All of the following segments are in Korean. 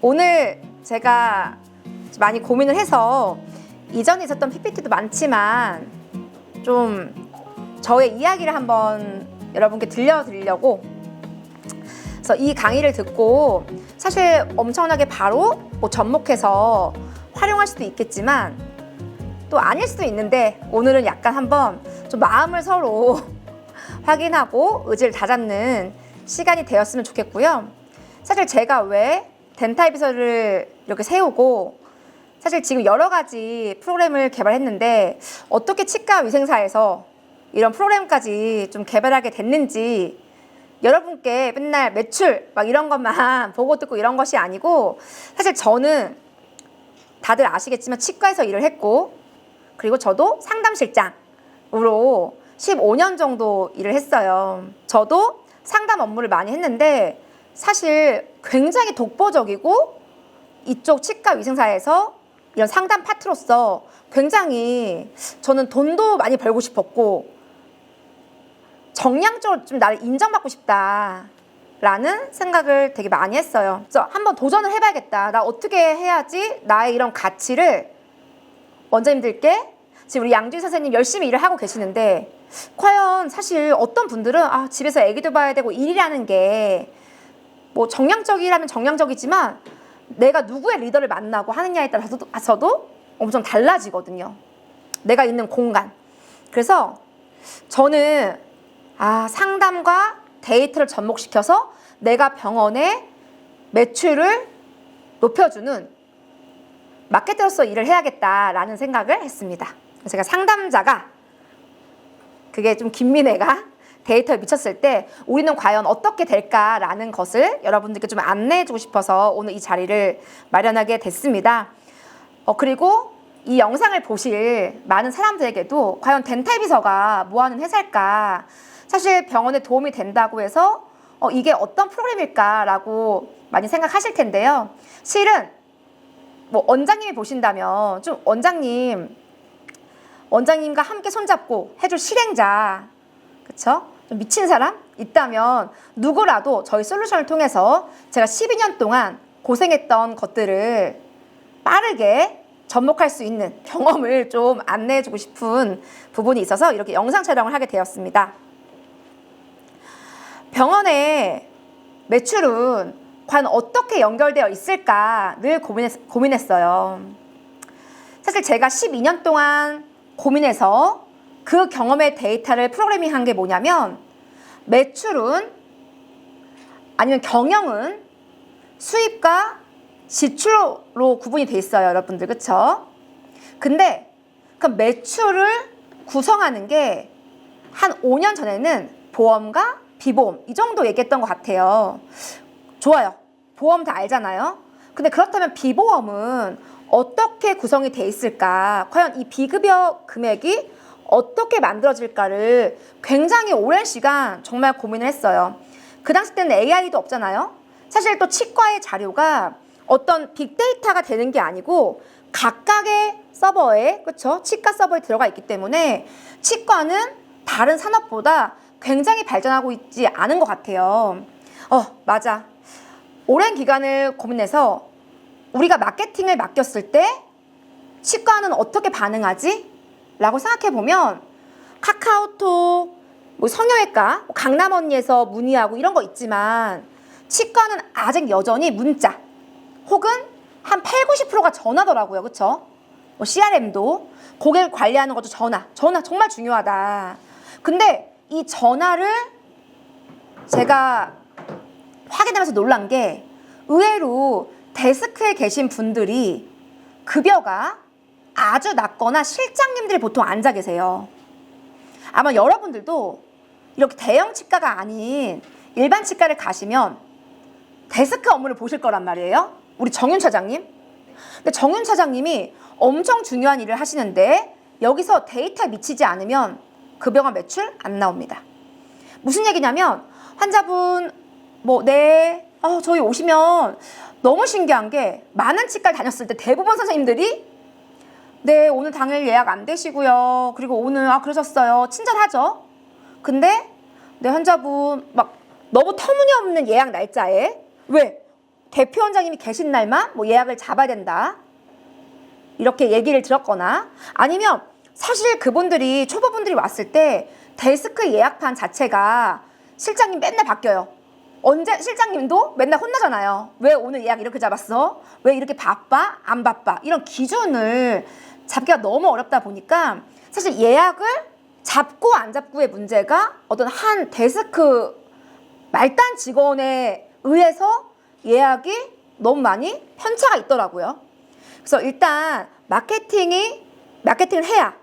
오늘 제가 많이 고민을 해서 이전에 있었던 PPT도 많지만 좀 저의 이야기를 한번 여러분께 들려드리려고, 그래서 이 강의를 듣고 사실 엄청나게 바로 접목해서 활용할 수도 있겠지만 또 아닐 수도 있는데, 오늘은 약간 한번 좀 마음을 서로 확인하고 의지를 다잡는 시간이 되었으면 좋겠고요. 사실 제가 왜 덴탈 비서를 이렇게 세우고, 사실 지금 여러 가지 프로그램을 개발했는데 어떻게 치과 위생사에서 이런 프로그램까지 좀 개발하게 됐는지, 여러분께 맨날 매출 막 이런 것만 보고 듣고 이런 것이 아니고, 사실 저는 다들 아시겠지만 치과에서 일을 했고, 그리고 저도 상담실장으로 15년 정도 일을 했어요. 저도 상담 업무를 많이 했는데 사실 굉장히 독보적이고, 이쪽 치과 위생사에서 이런 상담 파트로서 굉장히 저는 돈도 많이 벌고 싶었고, 정량적으로 좀 나를 인정받고 싶다라는 생각을 되게 많이 했어요. 그래서 한번 도전을 해봐야겠다. 나 어떻게 해야지 나의 이런 가치를 원장님들께, 지금 우리 양주희 선생님 열심히 일을 하고 계시는데, 과연 사실 어떤 분들은 집에서 애기도 봐야 되고 일이라는 게 뭐 정량적이라면 정량적이지만 내가 누구의 리더를 만나고 하느냐에 따라서도 엄청 달라지거든요. 내가 있는 공간. 그래서 저는 상담과 데이터를 접목시켜서 내가 병원의 매출을 높여주는 마케터로서 일을 해야겠다라는 생각을 했습니다. 제가 상담자가, 그게 좀 김민혜가 데이터에 미쳤을 때 우리는 과연 어떻게 될까라는 것을 여러분들께 좀 안내해주고 싶어서 오늘 이 자리를 마련하게 됐습니다. 그리고 이 영상을 보실 많은 사람들에게도 과연 덴탈 비서가 뭐하는 회사일까, 사실 병원에 도움이 된다고 해서 이게 어떤 프로그램일까라고 많이 생각하실 텐데요. 실은 뭐 원장님이 보신다면 좀 원장님과 함께 손잡고 해줄 실행자, 그쵸? 좀 미친 사람 있다면 누구라도 저희 솔루션을 통해서 제가 12년 동안 고생했던 것들을 빠르게 접목할 수 있는 경험을 좀 안내해주고 싶은 부분이 있어서 이렇게 영상 촬영을 하게 되었습니다. 병원의 매출은 과연 어떻게 연결되어 있을까 늘 고민했어요. 사실 제가 12년 동안 고민해서 그 경험의 데이터를 프로그래밍한 게 뭐냐면, 매출은 아니면 경영은 수입과 지출로 구분이 돼 있어요, 여러분들. 그쵸? 근데 그 매출을 구성하는 게 한 5년 전에는 보험과 비보험 이 정도 얘기했던 것 같아요. 좋아요. 보험 다 알잖아요. 근데 그렇다면 비보험은 어떻게 구성이 돼 있을까? 과연 이 비급여 금액이 어떻게 만들어질까를 굉장히 오랜 시간 정말 고민을 했어요. 그 당시 때는 AI도 없잖아요. 사실 또 치과의 자료가 어떤 빅데이터가 되는 게 아니고 각각의 서버에, 그쵸? 치과 서버에 들어가 있기 때문에 치과는 다른 산업보다 굉장히 발전하고 있지 않은 것 같아요. 맞아. 오랜 기간을 고민해서 우리가 마케팅을 맡겼을 때 치과는 어떻게 반응하지? 라고 생각해보면 카카오톡, 성형외과, 강남 언니에서 문의하고 이런 거 있지만, 치과는 아직 여전히 문자 혹은 한 80~90%가 전화더라고요. 그쵸? CRM도 고객을 관리하는 것도 전화 정말 중요하다. 근데 이 전화를 제가 확인하면서 놀란 게, 의외로 데스크에 계신 분들이 급여가 아주 낮거나 실장님들이 보통 앉아 계세요. 아마 여러분들도 이렇게 대형 치과가 아닌 일반 치과를 가시면 데스크 업무를 보실 거란 말이에요. 우리 정윤 차장님. 근데 정윤 차장님이 엄청 중요한 일을 하시는데 여기서 데이터에 미치지 않으면 급여가 매출 안 나옵니다. 무슨 얘기냐면, 환자분 저희 오시면 너무 신기한 게, 많은 치과를 다녔을 때 대부분 선생님들이 네, 오늘 당일 예약 안 되시고요. 그리고 오늘 그러셨어요. 친절하죠? 근데 내 환자분 너무 터무니없는 예약 날짜에, 왜? 대표 원장님이 계신 날만 뭐 예약을 잡아야 된다. 이렇게 얘기를 들었거나 아니면 사실 그분들이 초보분들이 왔을 때 데스크 예약판 자체가 실장님 맨날 바뀌어요. 언제 실장님도 맨날 혼나잖아요. 왜 오늘 예약 이렇게 잡았어? 왜 이렇게 바빠? 안 바빠? 이런 기준을 잡기가 너무 어렵다 보니까 사실 예약을 잡고 안 잡고의 문제가 어떤 한 데스크 말단 직원에 의해서 예약이 너무 많이 편차가 있더라고요. 그래서 일단 마케팅을 해야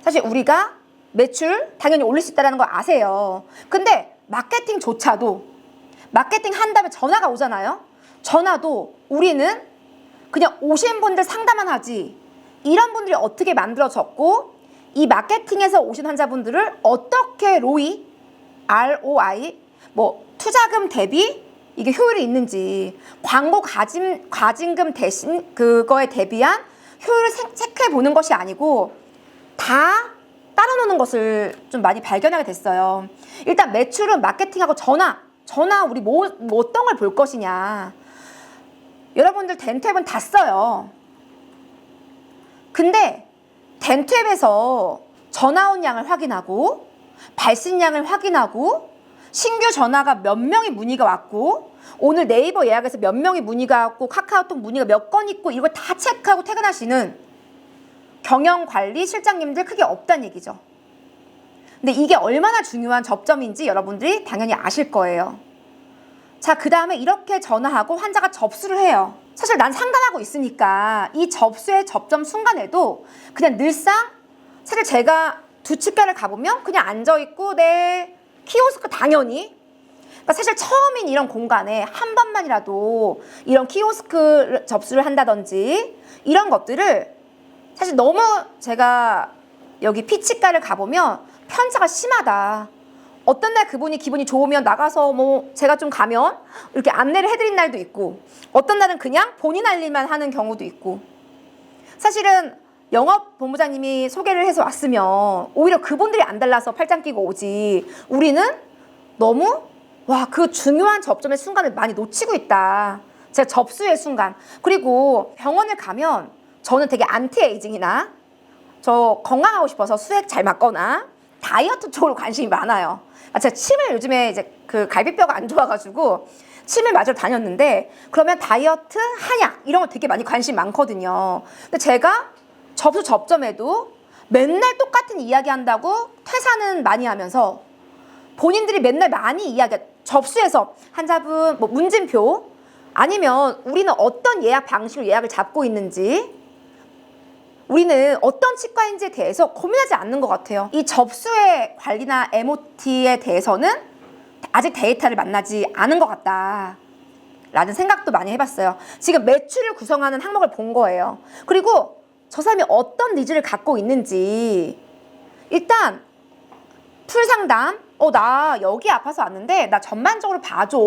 사실 우리가 매출 당연히 올릴 수 있다는 걸 아세요. 근데 마케팅 한 다음에 전화가 오잖아요. 전화도 우리는 그냥 오신 분들 상담만 하지 이런 분들이 어떻게 만들어졌고 이 마케팅에서 오신 환자분들을 어떻게 ROI 뭐 투자금 대비 이게 효율이 있는지 광고 과징금 대신 그거에 대비한 효율을 체크해 보는 것이 아니고 다 따로 노는 것을 좀 많이 발견하게 됐어요. 일단 매출은 마케팅하고 전화 우리 뭐 어떤 걸 볼 것이냐. 여러분들 덴투앱은 다 써요. 근데 덴투앱에서 전화 온 양을 확인하고 발신량을 확인하고 신규 전화가 몇 명이 문의가 왔고 오늘 네이버 예약에서 몇 명이 문의가 왔고 카카오톡 문의가 몇 건 있고 이걸 다 체크하고 퇴근하시는 경영관리 실장님들 크게 없다는 얘기죠. 근데 이게 얼마나 중요한 접점인지 여러분들이 당연히 아실 거예요. 자, 그 다음에 이렇게 전화하고 환자가 접수를 해요. 사실 난 상담하고 있으니까 이 접수의 접점 순간에도 그냥 늘상 사실 제가 두 치과를 가보면 그냥 앉아있고 키오스크 당연히 그러니까 사실 처음인 이런 공간에 한 번만이라도 이런 키오스크 접수를 한다든지 이런 것들을 사실 너무 제가 여기 피치과를 가보면 편차가 심하다. 어떤 날 그분이 기분이 좋으면 나가서 뭐 제가 좀 가면 이렇게 안내를 해드린 날도 있고 어떤 날은 그냥 본인 할 일만 하는 경우도 있고 사실은 영업본부장님이 소개를 해서 왔으면 오히려 그분들이 안 달라서 팔짱 끼고 오지 우리는 너무 그 중요한 접점의 순간을 많이 놓치고 있다. 제가 접수의 순간 그리고 병원을 가면 저는 되게 안티에이징이나 저 건강하고 싶어서 수액 잘 맞거나 다이어트 쪽으로 관심이 많아요. 제가 침을 요즘에 이제 그 갈비뼈가 안 좋아가지고 침을 맞으러 다녔는데 그러면 다이어트, 한약 이런 거 되게 많이 관심 많거든요. 근데 제가 접수 접점에도 맨날 똑같은 이야기 한다고 퇴사는 많이 하면서 본인들이 맨날 많이 접수해서 환자분 뭐 문진표 아니면 우리는 어떤 예약 방식으로 예약을 잡고 있는지 우리는 어떤 치과인지에 대해서 고민하지 않는 것 같아요. 이 접수의 관리나 MOT에 대해서는 아직 데이터를 만나지 않은 것 같다 라는 생각도 많이 해봤어요. 지금 매출을 구성하는 항목을 본 거예요. 그리고 저 사람이 어떤 니즈를 갖고 있는지 일단 풀상담 나 여기 아파서 왔는데 나 전반적으로 봐줘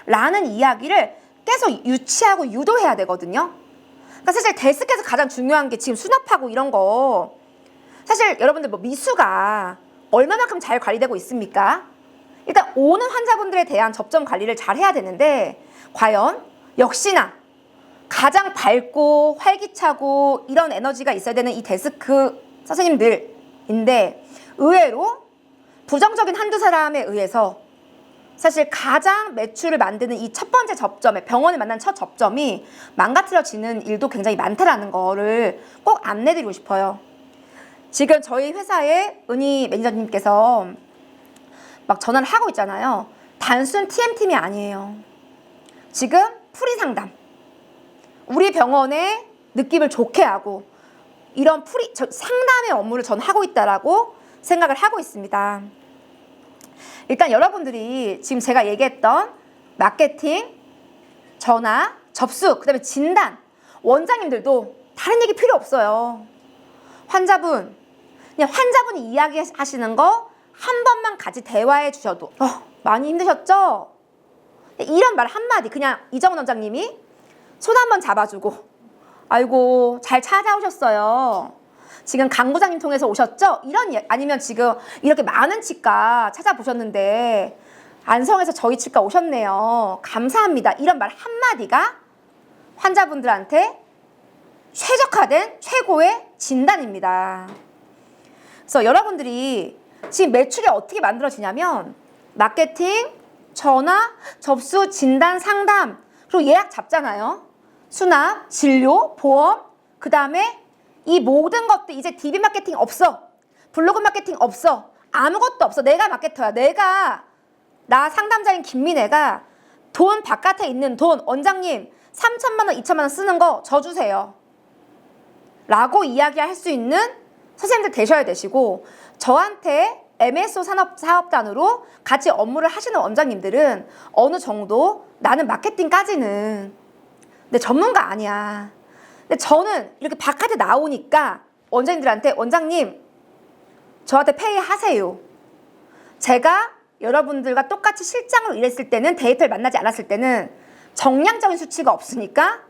라는 이야기를 계속 유치하고 유도해야 되거든요. 그러니까 사실 데스크에서 가장 중요한 게 지금 수납하고 이런 거 사실 여러분들 뭐 미수가 얼마만큼 잘 관리되고 있습니까? 일단 오는 환자분들에 대한 접점 관리를 잘 해야 되는데 과연 역시나 가장 밝고 활기차고 이런 에너지가 있어야 되는 이 데스크 선생님들인데 의외로 부정적인 한두 사람에 의해서 사실 가장 매출을 만드는 이 첫 번째 접점에 병원을 만난 첫 접점이 망가뜨려지는 일도 굉장히 많다라는 거를 꼭 안내드리고 싶어요. 지금 저희 회사의 은희 매니저님께서 막 전화를 하고 있잖아요. 단순 TM팀이 아니에요. 지금 풀이 상담. 우리 병원의 느낌을 좋게 하고 이런 상담의 업무를 전 하고 있다라고 생각을 하고 있습니다. 일단 여러분들이 지금 제가 얘기했던 마케팅, 전화, 접수, 그 다음에 진단, 원장님들도 다른 얘기 필요 없어요. 환자분이 이야기하시는 거 한 번만 같이 대화해 주셔도 많이 힘드셨죠? 이런 말 한마디 그냥 이정은 원장님이 손 한번 잡아주고 아이고 잘 찾아오셨어요. 지금 강 부장님 통해서 오셨죠? 아니면 지금 이렇게 많은 치과 찾아보셨는데 안성에서 저희 치과 오셨네요. 감사합니다. 이런 말 한마디가 환자분들한테 최적화된 최고의 진단입니다. 그래서 여러분들이 지금 매출이 어떻게 만들어지냐면 마케팅, 전화, 접수, 진단, 상담, 그리고 예약 잡잖아요. 수납, 진료, 보험, 그 다음에 이 모든 것들 이제 DB 마케팅 없어. 블로그 마케팅 없어. 아무것도 없어. 내가 마케터야. 나 상담자인 김민혜가 돈 바깥에 있는 돈, 원장님 3천만 원, 2천만 원 쓰는 거 저 주세요. 라고 이야기할 수 있는 선생님들 되셔야 되시고, 저한테 MSO 사업단으로 같이 업무를 하시는 원장님들은 어느 정도 나는 마케팅까지는 근데 전문가 아니야. 근데 저는 이렇게 바깥에 나오니까 원장님들한테 원장님 저한테 페이하세요. 제가 여러분들과 똑같이 실장으로 일했을 때는 데이터를 만나지 않았을 때는 정량적인 수치가 없으니까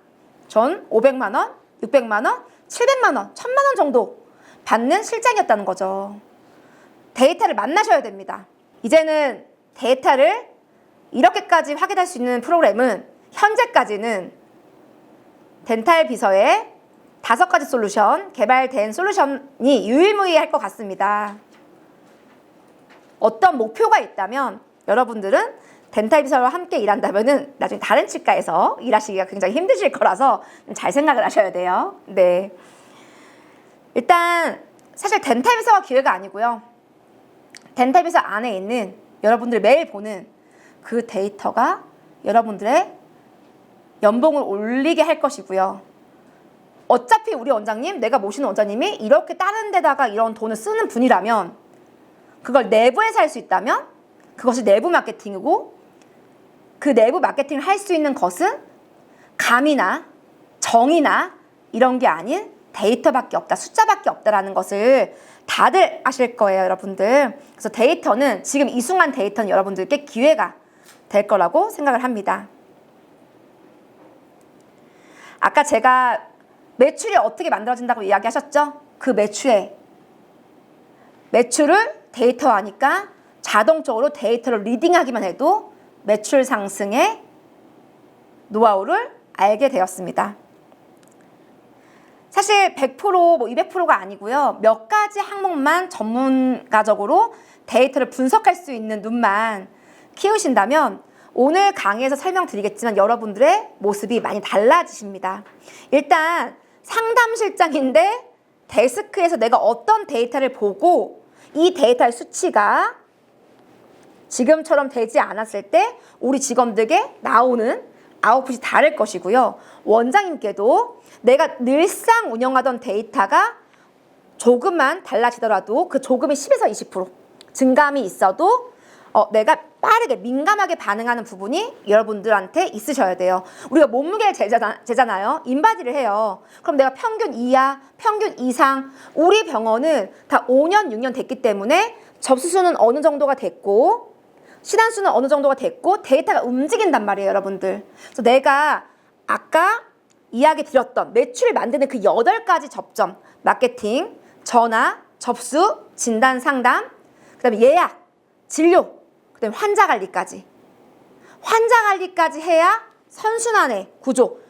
전 500만 원, 600만 원, 700만 원, 1000만 원 정도 받는 실장이었다는 거죠. 데이터를 만나셔야 됩니다. 이제는 데이터를 이렇게까지 확인할 수 있는 프로그램은 현재까지는 덴탈 비서의 5가지 솔루션, 개발된 솔루션이 유일무이할 것 같습니다. 어떤 목표가 있다면 여러분들은 덴탈 비서와 함께 일한다면은 나중에 다른 치과에서 일하시기가 굉장히 힘드실 거라서 잘 생각을 하셔야 돼요. 네. 일단 사실 덴탈 비서가 기회가 아니고요. 덴탈 비서 안에 있는 여러분들 매일 보는 그 데이터가 여러분들의 연봉을 올리게 할 것이고요. 어차피 우리 원장님, 내가 모시는 원장님이 이렇게 다른 데다가 이런 돈을 쓰는 분이라면 그걸 내부에서 할 수 있다면 그것이 내부 마케팅이고, 그 내부 마케팅을 할 수 있는 것은 감이나 정의나 이런 게 아닌 데이터밖에 없다, 숫자밖에 없다라는 것을 다들 아실 거예요, 여러분들. 그래서 데이터는 지금 이 순간 데이터는 여러분들께 기회가 될 거라고 생각을 합니다. 아까 제가 매출이 어떻게 만들어진다고 이야기하셨죠? 그 매출을 데이터화하니까 자동적으로 데이터를 리딩하기만 해도 매출 상승의 노하우를 알게 되었습니다. 사실 100% 200%가 아니고요. 몇 가지 항목만 전문가적으로 데이터를 분석할 수 있는 눈만 키우신다면 오늘 강의에서 설명드리겠지만 여러분들의 모습이 많이 달라지십니다. 일단 상담실장인데 데스크에서 내가 어떤 데이터를 보고 이 데이터의 수치가 지금처럼 되지 않았을 때 우리 직원들에게 나오는 아웃풋이 다를 것이고요. 원장님께도 내가 늘상 운영하던 데이터가 조금만 달라지더라도 그 조금이 10에서 20% 증감이 있어도 내가 빠르게 민감하게 반응하는 부분이 여러분들한테 있으셔야 돼요. 우리가 몸무게를 재잖아요. 인바디를 해요. 그럼 내가 평균 이하, 평균 이상, 우리 병원은 다 5년, 6년 됐기 때문에 접수수는 어느 정도가 됐고 시단수는 어느 정도가 됐고 데이터가 움직인단 말이에요, 여러분들. 그래서 내가 아까 이야기 드렸던 매출을 만드는 그 8가지 접점, 마케팅, 전화, 접수, 진단, 상담, 그 다음에 예약, 진료, 그 다음에 환자 관리까지 해야 선순환의 구조,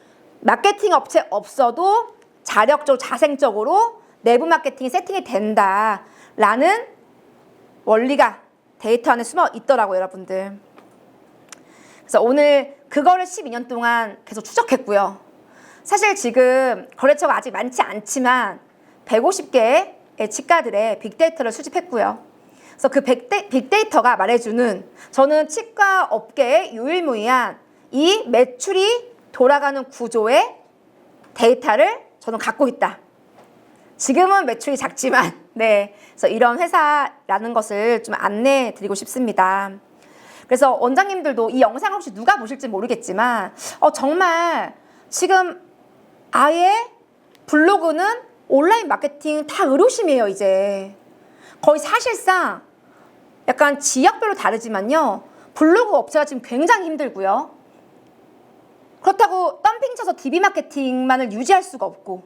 마케팅 업체 없어도 자력적으로 자생적으로 내부 마케팅이 세팅이 된다라는 원리가 데이터 안에 숨어 있더라고요, 여러분들. 그래서 오늘 그거를 12년 동안 계속 추적했고요. 사실 지금 거래처가 아직 많지 않지만 150개의 치과들의 빅데이터를 수집했고요. 그래서 그 빅데이터가 말해주는 저는 치과 업계의 유일무이한 이 매출이 돌아가는 구조의 데이터를 저는 갖고 있다. 지금은 매출이 작지만 네, 그래서 이런 회사라는 것을 좀 안내해 드리고 싶습니다. 그래서 원장님들도 이 영상을 혹시 누가 보실지 모르겠지만 정말 지금 아예 블로그는 온라인 마케팅 다 의료심이에요. 이제 거의 사실상 약간 지역별로 다르지만요, 블로그 업체가 지금 굉장히 힘들고요. 그렇다고 덤핑 쳐서 DB 마케팅만을 유지할 수가 없고,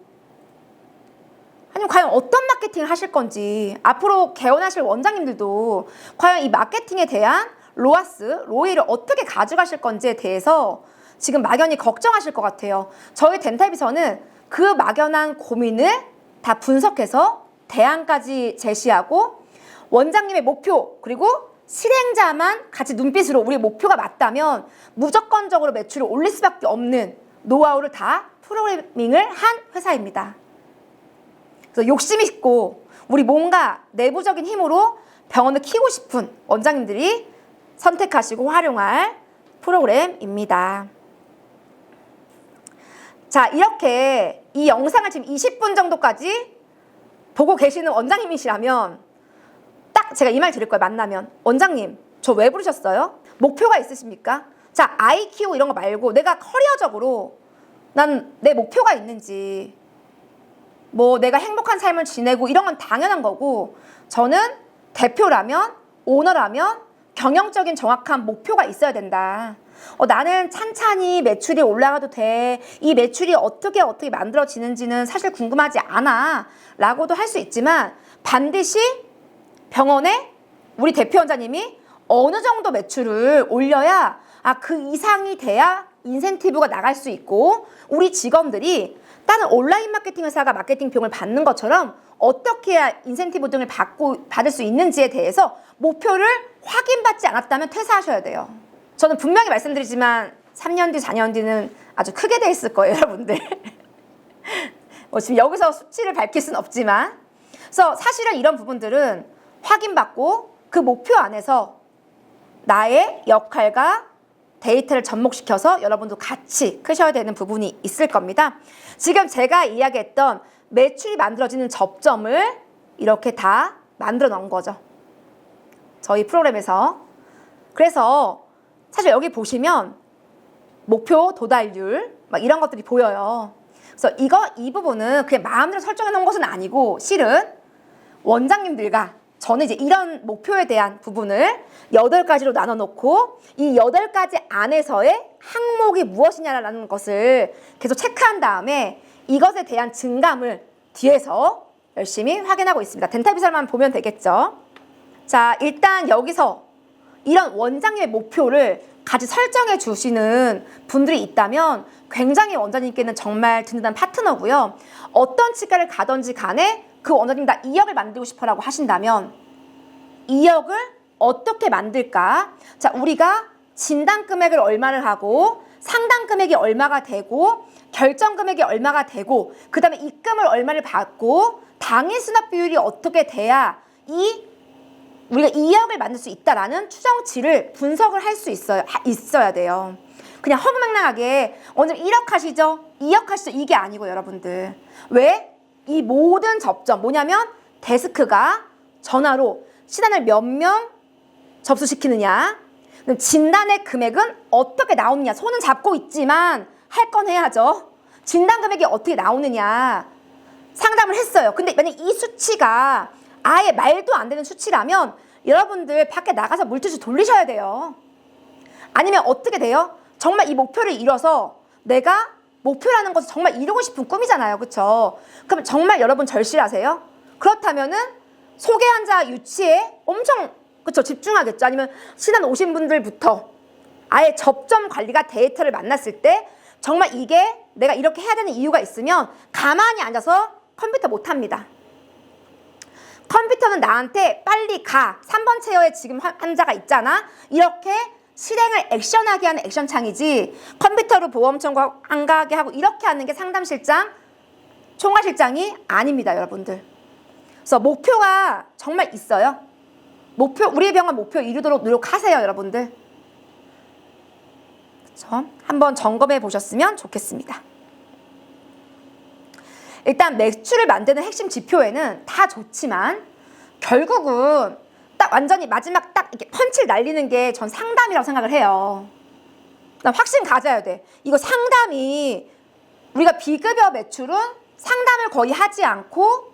아니면 과연 어떤 마케팅을 하실 건지, 앞으로 개원하실 원장님들도 과연 이 마케팅에 대한 로아스, 로이를 어떻게 가져가실 건지에 대해서 지금 막연히 걱정하실 것 같아요. 저희 덴탈비서는 그 막연한 고민을 다 분석해서 대안까지 제시하고 원장님의 목표 그리고 실행자만 같이 눈빛으로 우리 목표가 맞다면 무조건적으로 매출을 올릴 수밖에 없는 노하우를 다 프로그래밍을 한 회사입니다. 그래서 욕심이 있고 우리 뭔가 내부적인 힘으로 병원을 키우고 싶은 원장님들이 선택하시고 활용할 프로그램입니다. 자, 이렇게 이 영상을 지금 20분 정도까지 보고 계시는 원장님이시라면 딱 제가 이 말 드릴 거예요. 만나면 원장님 저 왜 부르셨어요? 목표가 있으십니까? 자, 아이 키우고 이런 거 말고 내가 커리어적으로 난 내 목표가 있는지 뭐 내가 행복한 삶을 지내고 이런 건 당연한 거고 저는 대표라면 오너라면 경영적인 정확한 목표가 있어야 된다. 나는 찬찬히 매출이 올라가도 돼. 이 매출이 어떻게 만들어지는지는 사실 궁금하지 않아. 라고도 할 수 있지만 반드시 병원에 우리 대표 원장님이 어느 정도 매출을 올려야 그 이상이 돼야 인센티브가 나갈 수 있고 우리 직원들이 다른 온라인 마케팅 회사가 마케팅 비용을 받는 것처럼 어떻게 해야 인센티브 등을 받을 수 있는지에 대해서 목표를 확인받지 않았다면 퇴사하셔야 돼요. 저는 분명히 말씀드리지만 3년 뒤, 4년 뒤는 아주 크게 돼 있을 거예요, 여러분들. 지금 여기서 수치를 밝힐 수는 없지만 그래서 사실은 이런 부분들은 확인받고 그 목표 안에서 나의 역할과 데이터를 접목시켜서 여러분도 같이 크셔야 되는 부분이 있을 겁니다. 지금 제가 이야기했던 매출이 만들어지는 접점을 이렇게 다 만들어 놓은 거죠. 저희 프로그램에서. 그래서 사실 여기 보시면 목표 도달률 막 이런 것들이 보여요. 그래서 이 부분은 그냥 마음대로 설정해 놓은 것은 아니고 실은 원장님들과 저는 이제 이런 목표에 대한 부분을 8가지로 나눠 놓고 이 8가지 안에서의 항목이 무엇이냐라는 것을 계속 체크한 다음에 이것에 대한 증감을 뒤에서 열심히 확인하고 있습니다. 덴탈비설만 보면 되겠죠. 자, 일단 여기서 이런 원장님의 목표를 같이 설정해 주시는 분들이 있다면 굉장히 원장님께는 정말 든든한 파트너고요. 어떤 치과를 가든지 간에 그 원장님 다 2억을 만들고 싶어라고 하신다면 2억을 어떻게 만들까? 자, 우리가 진단 금액을 얼마를 하고 상담 금액이 얼마가 되고 결정 금액이 얼마가 되고 그 다음에 입금을 얼마를 받고 당일 수납 비율이 어떻게 돼야 우리가 2억을 만들 수 있다라는 추정치를 분석을 할 수 있어야 돼요. 그냥 허무맹랑하게 오늘 1억 하시죠? 2억 하시죠? 이게 아니고 여러분들. 왜? 이 모든 접점 뭐냐면 데스크가 전화로 시단을 몇 명 접수시키느냐, 진단의 금액은 어떻게 나오느냐, 손은 잡고 있지만 할 건 해야죠. 진단 금액이 어떻게 나오느냐 상담을 했어요. 근데 만약 이 수치가 아예 말도 안 되는 수치라면 여러분들 밖에 나가서 물티슈 돌리셔야 돼요. 아니면 어떻게 돼요? 정말 이 목표를 이뤄서 내가 목표라는 것을 정말 이루고 싶은 꿈이잖아요. 그렇죠? 그럼 정말 여러분 절실하세요? 그렇다면은 소개 환자 유치에 엄청 그렇죠? 집중하겠죠. 아니면 신한 오신 분들부터 아예 접점 관리가 데이터를 만났을 때 정말 이게 내가 이렇게 해야 되는 이유가 있으면 가만히 앉아서 컴퓨터 못 합니다. 컴퓨터는 나한테 빨리 가. 3번 체어에 지금 환자가 있잖아. 이렇게 실행을 액션하게 하는 액션 창이지 컴퓨터로 보험 청구 안 가게 하고 이렇게 하는 게 상담실장, 총괄실장이 아닙니다, 여러분들. 그래서 목표가 정말 있어요. 우리 병원 목표 이루도록 노력하세요, 여러분들. 그렇죠? 한번 점검해 보셨으면 좋겠습니다. 일단 매출을 만드는 핵심 지표에는 다 좋지만 결국은 딱 완전히 마지막 딱 이렇게 펀치를 날리는 게 전 상담이라고 생각을 해요. 난 확신 가져야 돼. 이거 상담이 우리가 비급여 매출은 상담을 거의 하지 않고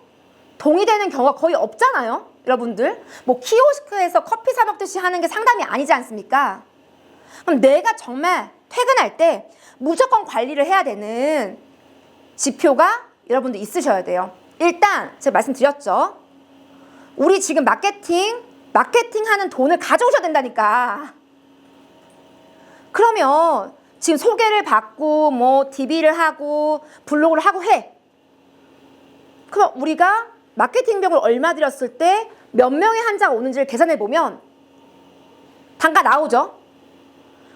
동의되는 경우가 거의 없잖아요. 여러분들 뭐 키오스크에서 커피 사 먹듯이 하는 게 상담이 아니지 않습니까? 그럼 내가 정말 퇴근할 때 무조건 관리를 해야 되는 지표가 여러분들 있으셔야 돼요. 일단 제가 말씀드렸죠. 우리 지금 마케팅 마케팅하는 돈을 가져오셔야 된다니까. 그러면 지금 소개를 받고 뭐 DB를 하고 블로그를 하고 해. 그럼 우리가 마케팅 비용을 얼마 들였을 때 몇 명의 환자가 오는지를 계산해 보면 단가 나오죠.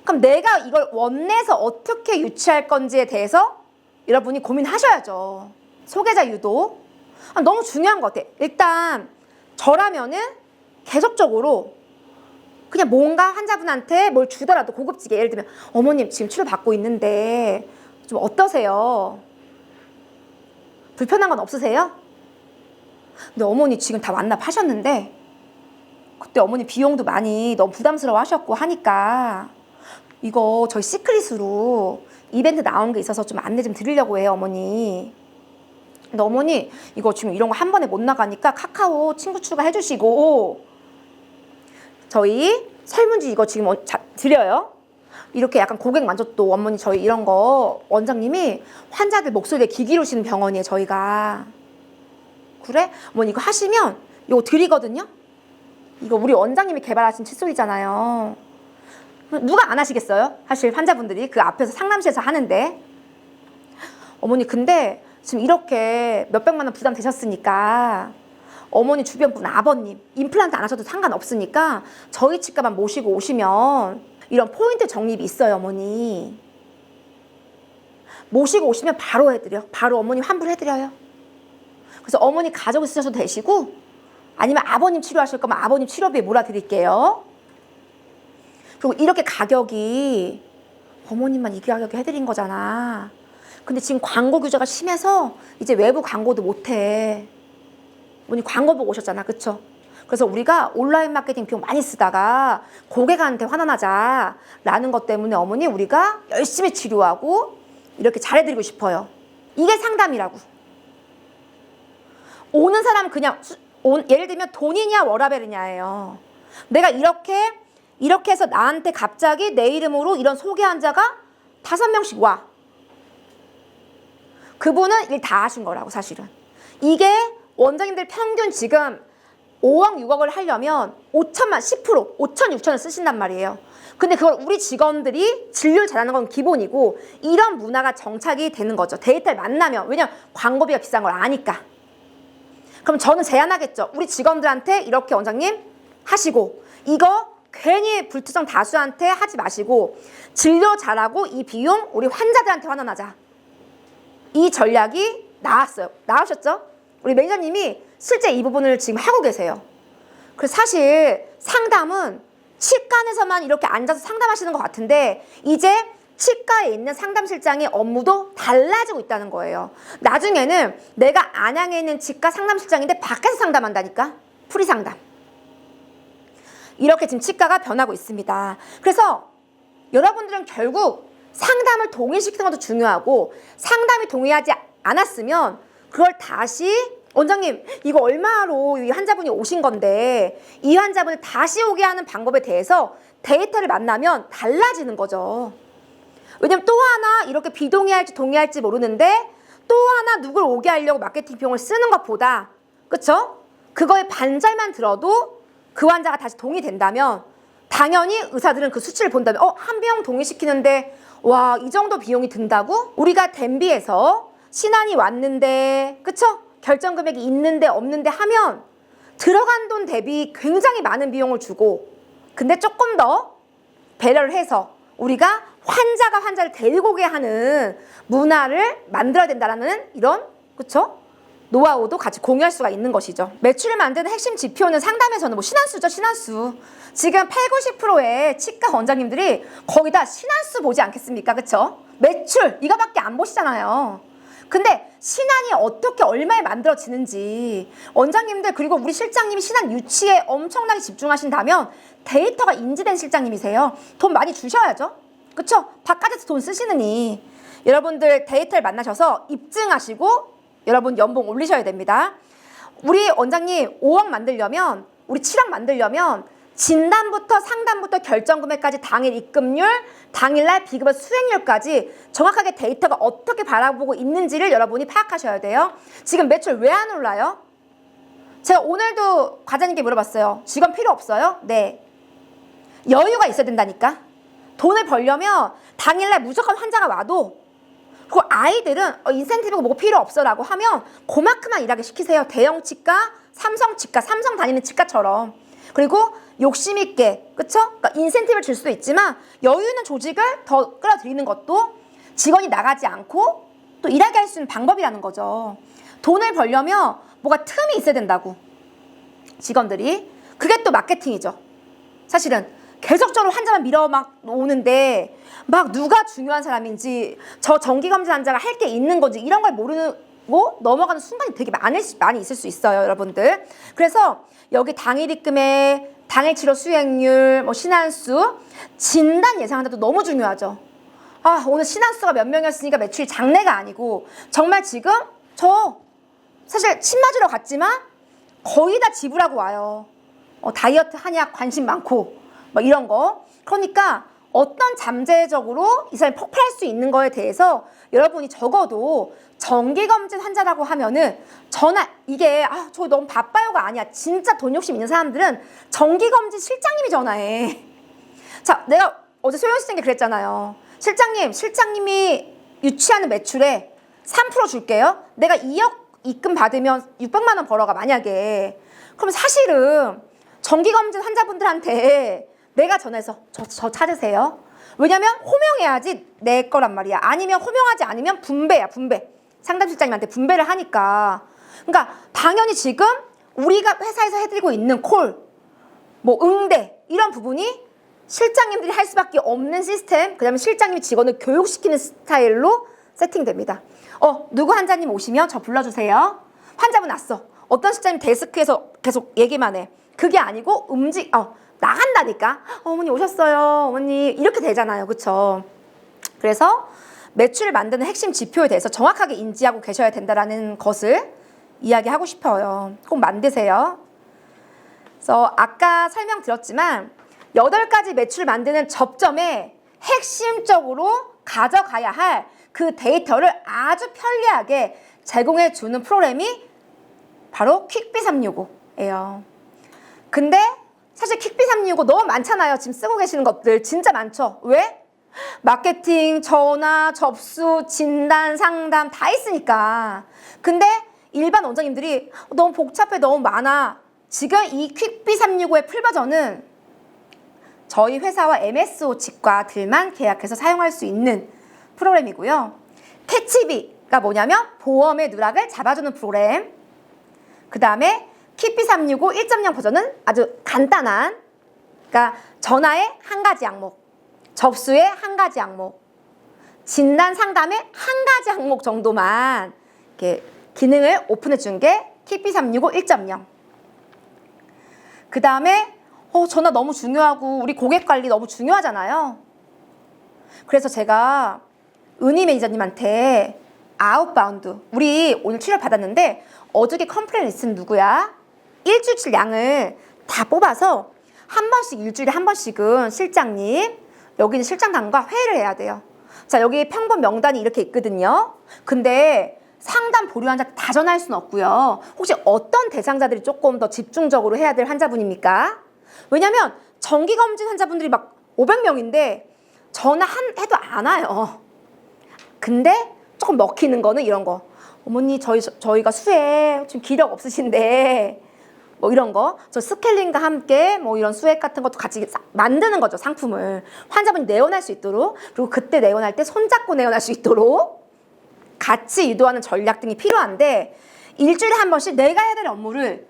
그럼 내가 이걸 원내에서 어떻게 유치할 건지에 대해서 여러분이 고민하셔야죠. 소개자 유도. 너무 중요한 것 같아. 일단 저라면은 계속적으로 그냥 뭔가 환자분한테 뭘 주더라도 고급지게, 예를 들면 어머님 지금 치료 받고 있는데 좀 어떠세요? 불편한 건 없으세요? 근데 어머니 지금 다 완납하셨는데 그때 어머니 비용도 많이 너무 부담스러워 하셨고 하니까 이거 저희 시크릿으로 이벤트 나온 게 있어서 좀 안내 좀 드리려고 해요, 어머니. 근데 어머니 이거 지금 이런 거 한 번에 못 나가니까 카카오 친구 추가해 주시고 저희 설문지 이거 지금 드려요. 이렇게 약간 고객 만족도 어머니 저희 이런 거 원장님이 환자들 목소리에 귀 기울이시는 병원이에요, 저희가. 그래? 어머니 이거 하시면 이거 드리거든요. 이거 우리 원장님이 개발하신 칫솔이잖아요. 누가 안 하시겠어요? 사실 환자분들이 그 앞에서 상담실에서 하는데. 어머니 근데 지금 이렇게 몇백만 원 부담 되셨으니까 어머니 주변 분 아버님 임플란트 안 하셔도 상관없으니까 저희 치과만 모시고 오시면 이런 포인트 적립이 있어요, 어머니. 모시고 오시면 바로 해드려. 바로 어머니 환불해드려요. 그래서 어머니 가족 있으셔도 되시고 아니면 아버님 치료하실 거면 아버님 치료비에 몰아드릴게요. 그리고 이렇게 가격이 어머님만 이 가격에 해드린 거잖아. 근데 지금 광고 규제가 심해서 이제 외부 광고도 못해. 어머니 광고 보고 오셨잖아, 그쵸? 그래서 우리가 온라인 마케팅 비용 많이 쓰다가 고객한테 환원하자라는 것 때문에 어머니 우리가 열심히 치료하고 이렇게 잘해드리고 싶어요. 이게 상담이라고. 오는 사람은 그냥 예를 들면 돈이냐 워라벨이냐예요. 내가 이렇게 해서 나한테 갑자기 내 이름으로 이런 소개 환자가 5명씩 와. 그분은 일 다 하신 거라고, 사실은. 이게 원장님들 평균 지금 5억, 6억을 하려면 5천만, 10%, 5천, 6천을 쓰신단 말이에요. 근데 그걸 우리 직원들이 진료를 잘하는 건 기본이고 이런 문화가 정착이 되는 거죠. 데이터를 만나면. 왜냐면 광고비가 비싼 걸 아니까. 그럼 저는 제안하겠죠. 우리 직원들한테 이렇게 원장님 하시고 이거 괜히 불특정 다수한테 하지 마시고 진료 잘하고 이 비용 우리 환자들한테 환원하자. 이 전략이 나왔어요. 나오셨죠? 우리 매니저님이 실제 이 부분을 지금 하고 계세요. 그래서 사실 상담은 치과에서만 이렇게 앉아서 상담하시는 것 같은데 이제 치과에 있는 상담실장의 업무도 달라지고 있다는 거예요. 나중에는 내가 안양에 있는 치과 상담실장인데 밖에서 상담한다니까. 프리 상담. 이렇게 지금 치과가 변하고 있습니다. 그래서 여러분들은 결국 상담을 동의시키는 것도 중요하고 상담이 동의하지 않았으면 그걸 다시 원장님 이거 얼마로 이 환자분이 오신 건데 이 환자분을 다시 오게 하는 방법에 대해서 데이터를 만나면 달라지는 거죠. 왜냐면 또 하나 이렇게 비동의할지 동의할지 모르는데 또 하나 누굴 오게 하려고 마케팅 비용을 쓰는 것보다 그쵸? 그거의 반절만 들어도 그 환자가 다시 동의된다면 당연히 의사들은 그 수치를 본다면 한 병 동의시키는데 와, 이 정도 비용이 든다고? 우리가 댄비에서 신안이 왔는데 그쵸? 결정 금액이 있는데 없는데 하면 들어간 돈 대비 굉장히 많은 비용을 주고 근데 조금 더 배려를 해서 우리가 환자가 환자를 데리고 오게 하는 문화를 만들어야 된다는 이런 그쵸? 노하우도 같이 공유할 수가 있는 것이죠. 매출을 만드는 핵심 지표는 상담에서는 뭐 신안수죠, 신안수. 지금 80~90%의 치과 원장님들이 거기다 신안수 보지 않겠습니까? 그쵸? 매출 이거밖에 안 보시잖아요. 근데 신안이 어떻게 얼마에 만들어지는지 원장님들 그리고 우리 실장님이 신안 유치에 엄청나게 집중하신다면 데이터가 인지된 실장님이세요. 돈 많이 주셔야죠. 그쵸? 바깥에서 돈 쓰시느니 여러분들 데이터를 만나셔서 입증하시고 여러분 연봉 올리셔야 됩니다. 우리 원장님 5억 만들려면 우리 7억 만들려면 진단부터 상담부터 결정금액까지 당일 입금률, 당일날 비급여 수행률까지 정확하게 데이터가 어떻게 바라보고 있는지를 여러분이 파악하셔야 돼요. 지금 매출 왜 안 올라요? 제가 오늘도 과장님께 물어봤어요. 직원 필요 없어요? 네. 여유가 있어야 된다니까. 돈을 벌려면 당일날 무조건 환자가 와도, 그리고 아이들은 인센티브가 뭐고 필요 없어라고 하면 그만큼만 일하게 시키세요. 대형 치과, 삼성 치과, 삼성 다니는 치과처럼. 그리고 욕심 있게, 그쵸? 그러니까 인센티브를 줄 수도 있지만 여유 있는 조직을 더 끌어들이는 것도 직원이 나가지 않고 또 일하게 할 수 있는 방법이라는 거죠. 돈을 벌려면 뭐가 틈이 있어야 된다고. 직원들이. 그게 또 마케팅이죠. 사실은 계속적으로 환자만 밀어 막 오는데 막 누가 중요한 사람인지, 저 정기검진 환자가 할 게 있는 건지 이런 걸 모르고 넘어가는 순간이 되게 많이 있을 수 있어요, 여러분들. 그래서 여기 당일 입금액, 당일 치료 수행률, 뭐 신안수, 진단 예상한다도 너무 중요하죠. 아, 오늘 신안수가 몇 명이었으니까 매출이 장래가 아니고, 정말 지금 저 사실 침 맞으러 갔지만 거의 다 지불하고 와요. 다이어트 한약 관심 많고 뭐 이런 거. 그러니까 어떤 잠재적으로 이 사람이 폭발할 수 있는 거에 대해서 여러분이 적어도 정기검진 환자라고 하면은 전화, 이게 저 너무 바빠요가 아니야. 진짜 돈 욕심 있는 사람들은 정기검진 실장님이 전화해. 자, 내가 어제 소영 씨에게 그랬잖아요. 실장님이 유치하는 매출에 3% 줄게요. 내가 2억 입금 받으면 600만 원 벌어가, 만약에. 그럼 사실은 정기검진 환자분들한테 내가 전화해서 저 찾으세요. 왜냐면 호명해야지 내 거란 말이야. 아니면 호명하지 않으면 분배야, 분배. 상담실장님한테 분배를 하니까. 그러니까 당연히 지금 우리가 회사에서 해드리고 있는 콜, 뭐 응대, 이런 부분이 실장님들이 할 수밖에 없는 시스템, 그 다음에 실장님이 직원을 교육시키는 스타일로 세팅됩니다. 누구 환자님 오시면 저 불러주세요. 환자분 왔어. 어떤 실장님 데스크에서 계속 얘기만 해. 그게 아니고 나간다니까. 어머니 오셨어요. 어머니, 이렇게 되잖아요. 그쵸? 그래서 매출을 만드는 핵심 지표에 대해서 정확하게 인지하고 계셔야 된다는 것을 이야기하고 싶어요. 꼭 만드세요. 그래서 아까 설명드렸지만 8가지 매출을 만드는 접점에 핵심적으로 가져가야 할 그 데이터를 아주 편리하게 제공해 주는 프로그램이 바로 퀵비 365예요. 근데 사실 퀵비 365 너무 많잖아요. 지금 쓰고 계시는 것들 진짜 많죠. 왜? 마케팅, 전화, 접수, 진단, 상담 다 있으니까. 근데 일반 원장님들이 너무 복잡해, 너무 많아. 지금 이 퀵비 365의 풀버전은 저희 회사와 MSO 치과들만 계약해서 사용할 수 있는 프로그램이고요. 캐치비가 뭐냐면 보험의 누락을 잡아주는 프로그램. 그 다음에 퀵비 365 1.0 버전은 아주 간단한, 그러니까 전화의 한 가지 항목, 접수의 한 가지 항목, 진단 상담의 한 가지 항목 정도만 이렇게 기능을 오픈해 준 게 퀵비 365 1.0. 그 다음에 전화 너무 중요하고 우리 고객 관리 너무 중요하잖아요. 그래서 제가 은희 매니저님한테 아웃바운드, 우리 오늘 치료 받았는데 어저께 컴플레인 리스트는 누구야? 일주일 양을 다 뽑아서 한 번씩, 일주일에 한 번씩은 실장님, 여기는 실장단과 회의를 해야 돼요. 자, 여기 평범 명단이 이렇게 있거든요. 근데 상담 보류 환자 다 전화할 수는 없고요. 혹시 어떤 대상자들이 조금 더 집중적으로 해야 될 환자분입니까? 왜냐면 정기검진 환자분들이 막 500명인데 전화해도 안 와요. 근데 조금 먹히는 거는 이런 거. 어머니, 저희가 수액 지금 기력 없으신데 뭐 이런 거, 저 스케일링과 함께 뭐 이런 수액 같은 것도 같이 만드는 거죠. 상품을 환자분이 내원할 수 있도록. 그리고 그때 내원할 때 손잡고 내원할 수 있도록 같이 유도하는 전략 등이 필요한데, 일주일에 한 번씩 내가 해야 될 업무를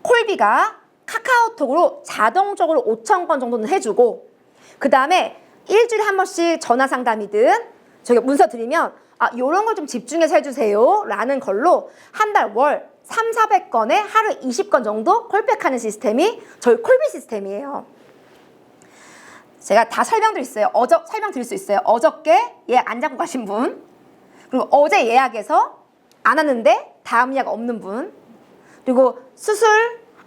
콜비가 카카오톡으로 자동적으로 5,000건 정도는 해주고, 그 다음에 일주일에 한 번씩 전화 상담이든 저희가 문서 드리면 요런 걸 좀 집중해서 해주세요 라는 걸로 한 달 월 300~400건에 하루 20건 정도 콜백하는 시스템이 저희 콜비 시스템이에요. 제가 다 설명드릴 수 있어요. 어저께 예약 안 잡고 가신 분, 그리고 어제 예약해서 안 왔는데 다음 예약 없는 분, 그리고 수술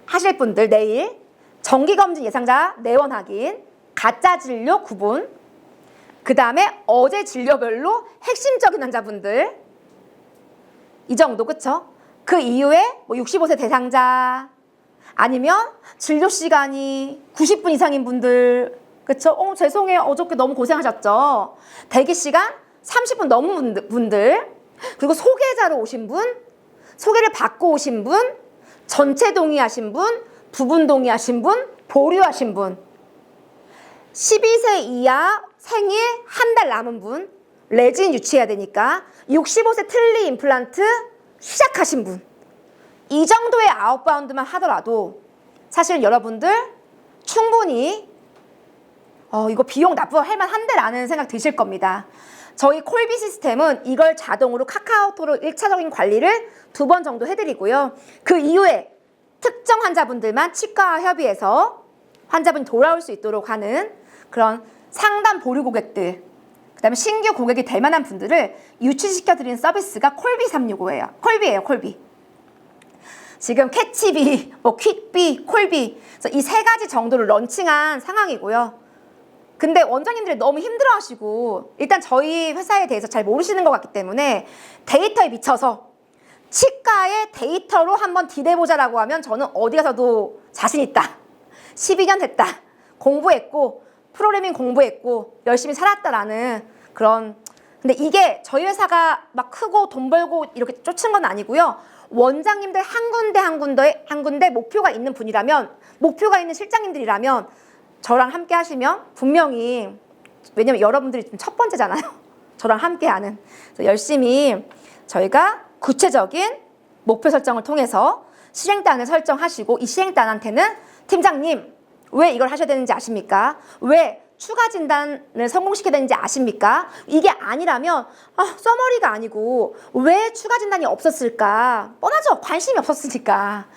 하실 분들 내일, 정기검진 예상자 내원 확인, 가짜 진료 구분, 그 다음에 어제 진료별로 핵심적인 환자분들, 이 정도, 그쵸? 그 이후에 뭐 65세 대상자 아니면 진료 시간이 90분 이상인 분들, 그쵸? 죄송해요. 어저께 너무 고생하셨죠? 대기 시간 30분 넘은 분들, 그리고 소개자로 오신 분, 소개를 받고 오신 분, 전체 동의하신 분, 부분 동의하신 분, 보류하신 분, 12세 이하 생일 한 달 남은 분, 레진 유치해야 되니까 65세 틀니 임플란트 시작하신 분, 이 정도의 아웃바운드만 하더라도 사실 여러분들 충분히 이거 비용 납부할 만한데라는 생각 드실 겁니다. 저희 콜비 시스템은 이걸 자동으로 카카오톡으로 1차적인 관리를 2번 정도 해드리고요. 그 이후에 특정 환자분들만 치과와 협의해서 환자분이 돌아올 수 있도록 하는 그런 상담 보류 고객들, 그 다음에 신규 고객이 될 만한 분들을 유치시켜드리는 서비스가 콜비 365예요. 콜비예요, 콜비. 지금 캐치비, 퀵비, 콜비, 그래서 이 3가지 정도를 런칭한 상황이고요. 근데 원장님들이 너무 힘들어하시고 일단 저희 회사에 대해서 잘 모르시는 것 같기 때문에 데이터에 미쳐서 치과의 데이터로 한번 딜해보자라고 하면 저는 어디 가서도 자신 있다. 12년 됐다. 공부했고 프로그래밍 공부했고 열심히 살았다라는 그런, 근데 이게 저희 회사가 막 크고 돈 벌고 이렇게 쫓은 건 아니고요. 원장님들 한 군데 목표가 있는 분이라면, 목표가 있는 실장님들이라면 저랑 함께 하시면 분명히, 왜냐면 여러분들이 좀 첫 번째잖아요. 저랑 함께 하는. 그래서 열심히 저희가 구체적인 목표 설정을 통해서 실행단을 설정하시고, 이 실행단한테는 팀장님 왜 이걸 하셔야 되는지 아십니까? 왜 추가 진단을 성공시켜야 되는지 아십니까? 이게 아니라면 써머리가 아니고 왜 추가 진단이 없었을까? 뻔하죠. 관심이 없었으니까.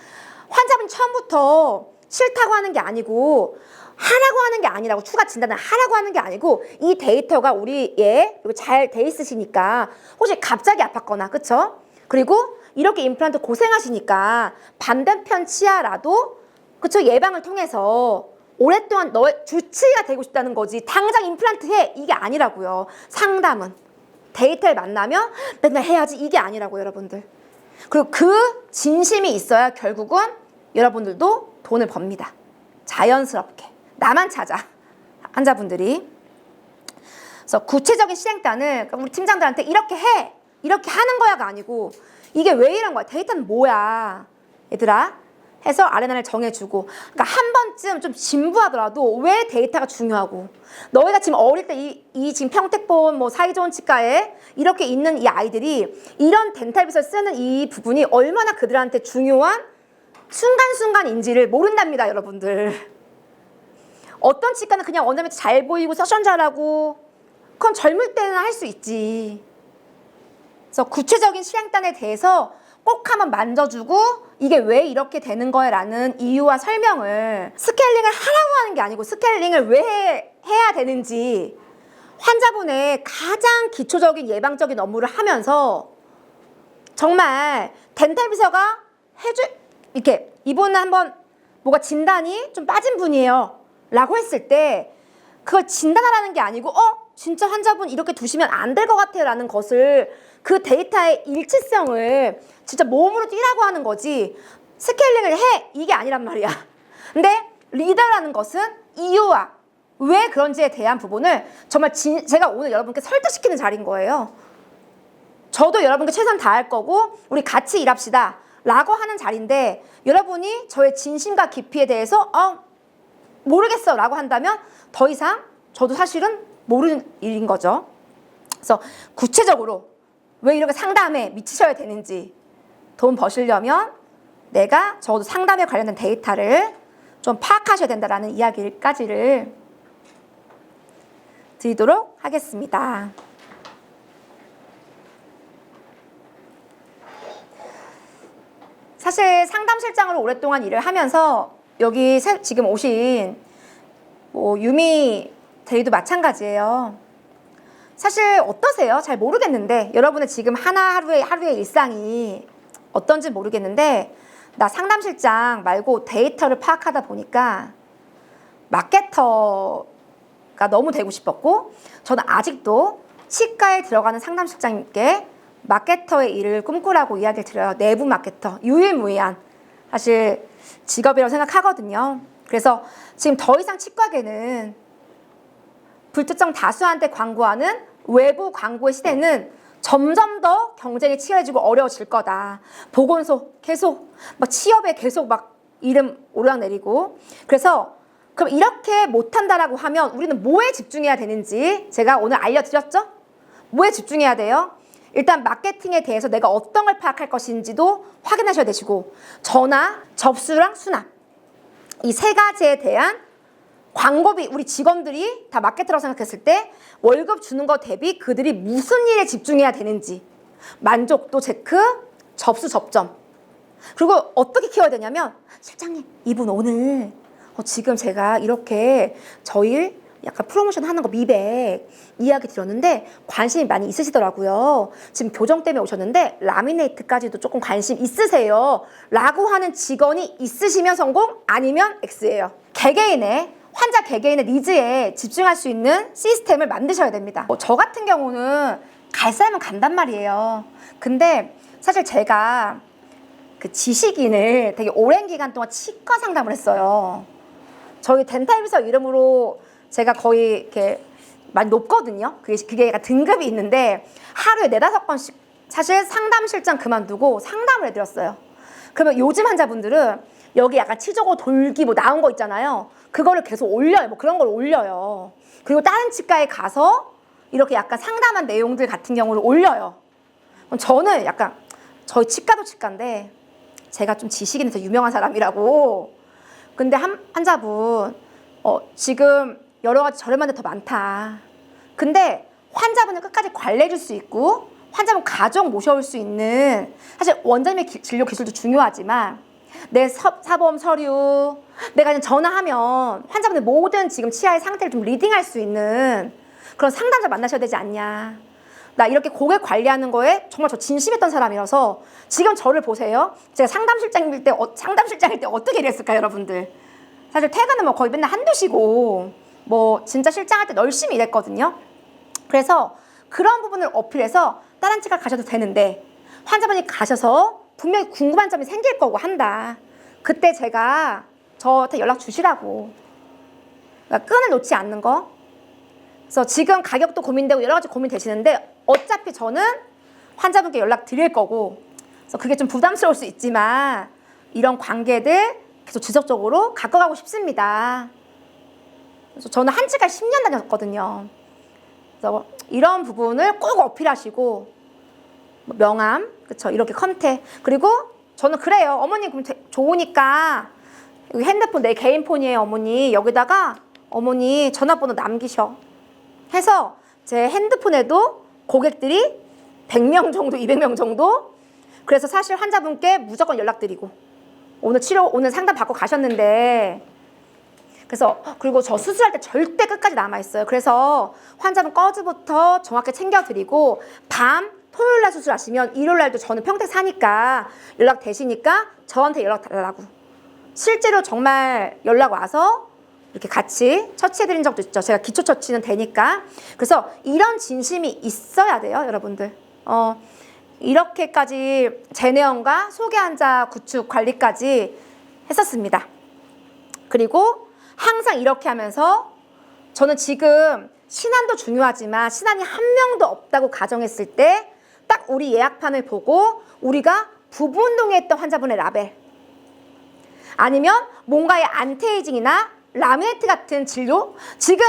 환자분 처음부터 싫다고 하는 게 아니고 하라고 하는 게 아니라고, 추가 진단을 하라고 하는 게 아니고 이 데이터가 우리에 잘 돼 있으시니까 혹시 갑자기 아팠거나, 그쵸? 그리고 이렇게 임플란트 고생하시니까 반대편 치아라도, 그쵸? 예방을 통해서 오랫동안 너의 주치의가 되고 싶다는 거지 당장 임플란트 해 이게 아니라고요. 상담은 데이터를 만나면 맨날 해야지 이게 아니라고요, 여러분들. 그리고 그 진심이 있어야 결국은 여러분들도 돈을 법니다. 자연스럽게 나만 찾아, 환자분들이. 그래서 구체적인 실행단을 우리 팀장들한테 이렇게 해, 이렇게 하는 거야가 아니고 이게 왜 이런 거야, 데이터는 뭐야 얘들아 해서 아레나를 정해주고, 그러니까 한 번쯤 좀 진부하더라도 왜 데이터가 중요하고, 너희가 지금 어릴 때 이 지금 평택본 뭐 사이좋은 치과에 이렇게 있는 이 아이들이 이런 덴탈빗을 쓰는 이 부분이 얼마나 그들한테 중요한 순간순간인지를 모른답니다, 여러분들. 어떤 치과는 그냥 원장님한테 잘 보이고 세션 잘하고 그건 젊을 때는 할 수 있지. 그래서 구체적인 실행단에 대해서 꼭 한번 만져주고 이게 왜 이렇게 되는 거야 라는 이유와 설명을, 스케일링을 하라고 하는 게 아니고 스케일링을 왜 해야 되는지 환자분의 가장 기초적인 예방적인 업무를 하면서 정말 덴탈 비서가 이렇게 이분은 한번 뭐가 진단이 좀 빠진 분이에요 라고 했을 때 그걸 진단하라는 게 아니고 진짜 환자분 이렇게 두시면 안 될 것 같아요 라는 것을, 그 데이터의 일치성을 진짜 몸으로 뛰라고 하는 거지 스케일링을 해 이게 아니란 말이야. 근데 리더라는 것은 이유와 왜 그런지에 대한 부분을 정말 제가 오늘 여러분께 설득시키는 자리인 거예요. 저도 여러분께 최선 다할 거고 우리 같이 일합시다 라고 하는 자리인데, 여러분이 저의 진심과 깊이에 대해서 모르겠어 라고 한다면 더 이상 저도 사실은 모르는 일인 거죠. 그래서 구체적으로 왜 이렇게 상담에 미치셔야 되는지, 돈 버시려면 내가 적어도 상담에 관련된 데이터를 좀 파악하셔야 된다라는 이야기까지를 드리도록 하겠습니다. 사실 상담실장으로 오랫동안 일을 하면서 여기 지금 오신 유미 대리도 마찬가지예요. 사실 어떠세요? 잘 모르겠는데 여러분의 지금 하루의 일상이 어떤지 모르겠는데, 나 상담실장 말고 데이터를 파악하다 보니까 마케터가 너무 되고 싶었고, 저는 아직도 치과에 들어가는 상담실장님께 마케터의 일을 꿈꾸라고 이야기를 드려요. 내부 마케터, 유일무이한 사실 직업이라고 생각하거든요. 그래서 지금 더 이상 치과계는 불특정 다수한테 광고하는 외부 광고의 시대는 점점 더 경쟁이 치열해지고 어려워질 거다. 보건소 계속 막 취업에 계속 막 이름 오르락내리고. 그래서 그럼 이렇게 못한다라고 하면 우리는 뭐에 집중해야 되는지 제가 오늘 알려드렸죠? 뭐에 집중해야 돼요? 일단 마케팅에 대해서 내가 어떤 걸 파악할 것인지도 확인하셔야 되시고, 전화, 접수랑 수납, 이 세 가지에 대한 광고비, 우리 직원들이 다 마케터라고 생각했을 때 월급 주는 거 대비 그들이 무슨 일에 집중해야 되는지, 만족도 체크, 접수 접점. 그리고 어떻게 키워야 되냐면, 실장님 이분 오늘 지금 제가 이렇게 저희 약간 프로모션 하는 거 미백 이야기 드렸는데 관심이 많이 있으시더라고요. 지금 교정 때문에 오셨는데 라미네이트까지도 조금 관심 있으세요 라고 하는 직원이 있으시면 성공, 아니면 X예요. 개개인의 환자 개개인의 니즈에 집중할 수 있는 시스템을 만드셔야 됩니다. 저 같은 경우는 갈 사람은 간단 말이에요. 근데 사실 제가 그 지식인을 되게 오랜 기간 동안 치과 상담을 했어요. 저희 덴탈비서 이름으로 제가 거의 이렇게 많이 높거든요. 그게 약간 등급이 있는데 하루에 4-5번씩 사실 상담실장 그만두고 상담을 해드렸어요. 그러면 요즘 환자분들은 여기 약간 치조고 돌기 뭐 나온 거 있잖아요. 그거를 계속 올려요. 뭐 그런 걸 올려요. 그리고 다른 치과에 가서 이렇게 약간 상담한 내용들 같은 경우를 올려요. 저는 약간 저희 치과도 치과인데 제가 좀 지식인에서 유명한 사람이라고. 근데 환자분 지금 여러 가지 저렴한 데 더 많다. 근데 환자분을 끝까지 관리해 줄 수 있고 환자분 가족 모셔올 수 있는, 사실 원장님의 진료 기술도 중요하지만 내 사보험 서류, 내가 그냥 전화하면 환자분의 모든 지금 치아의 상태를 좀 리딩할 수 있는 그런 상담자 만나셔야 되지 않냐. 나 이렇게 고객 관리하는 거에 정말 저 진심했던 사람이라서 지금 저를 보세요. 제가 상담실장일 때 어떻게 일했을까요, 여러분들? 사실 퇴근은 뭐 거의 맨날 한두 쉬고 뭐 진짜 실장할 때 열심히 일했거든요. 그래서 그런 부분을 어필해서 다른 치과 가셔도 되는데 환자분이 가셔서 분명히 궁금한 점이 생길 거고 한다. 그때 제가 저한테 연락 주시라고. 그러니까 끈을 놓지 않는 거. 그래서 지금 가격도 고민되고 여러 가지 고민되시는데 어차피 저는 환자분께 연락 드릴 거고, 그래서 그게 좀 부담스러울 수 있지만 이런 관계들 계속 지속적으로 가꿔가고 싶습니다. 그래서 저는 한 치과 10년 다녔거든요. 그래서 이런 부분을 꼭 어필하시고, 명함, 그쵸, 이렇게 컨택. 그리고 저는 그래요. 어머니 그럼 좋으니까 여기 핸드폰 내 개인 폰이에요, 어머니. 여기다가 어머니 전화번호 남기셔. 해서 제 핸드폰에도 고객들이 100명 정도, 200명 정도. 그래서 사실 환자분께 무조건 연락드리고, 오늘 상담 받고 가셨는데, 그래서 그리고 저 수술할 때 절대 끝까지 남아있어요. 그래서 환자분 꺼즈부터 정확히 챙겨드리고, 밤 토요일날 수술하시면 일요일날도 저는 평택 사니까 연락 되시니까 저한테 연락 달라고. 실제로 정말 연락 와서 이렇게 같이 처치해드린 적도 있죠. 제가 기초 처치는 되니까. 그래서 이런 진심이 있어야 돼요, 여러분들. 이렇게까지 재내원과 소개 환자 구축 관리까지 했었습니다. 그리고 항상 이렇게 하면서 저는 지금 신안도 중요하지만 신안이 한 명도 없다고 가정했을 때 딱 우리 예약판을 보고 우리가 부부운동에 했던 환자분의 라벨, 아니면 뭔가의 안티에이징이나 라미네이트 같은 진료, 지금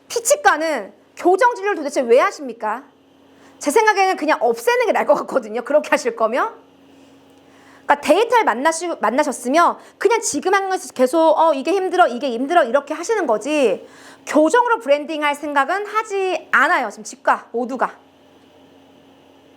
피치과는 교정 진료를 도대체 왜 하십니까? 제 생각에는 그냥 없애는 게 나을 것 같거든요. 그렇게 하실 거면. 그러니까 데이터를 만나셨으면 그냥 지금 하는 것에서 계속 이게 힘들어 이렇게 하시는 거지, 교정으로 브랜딩할 생각은 하지 않아요. 지금 치과 모두가.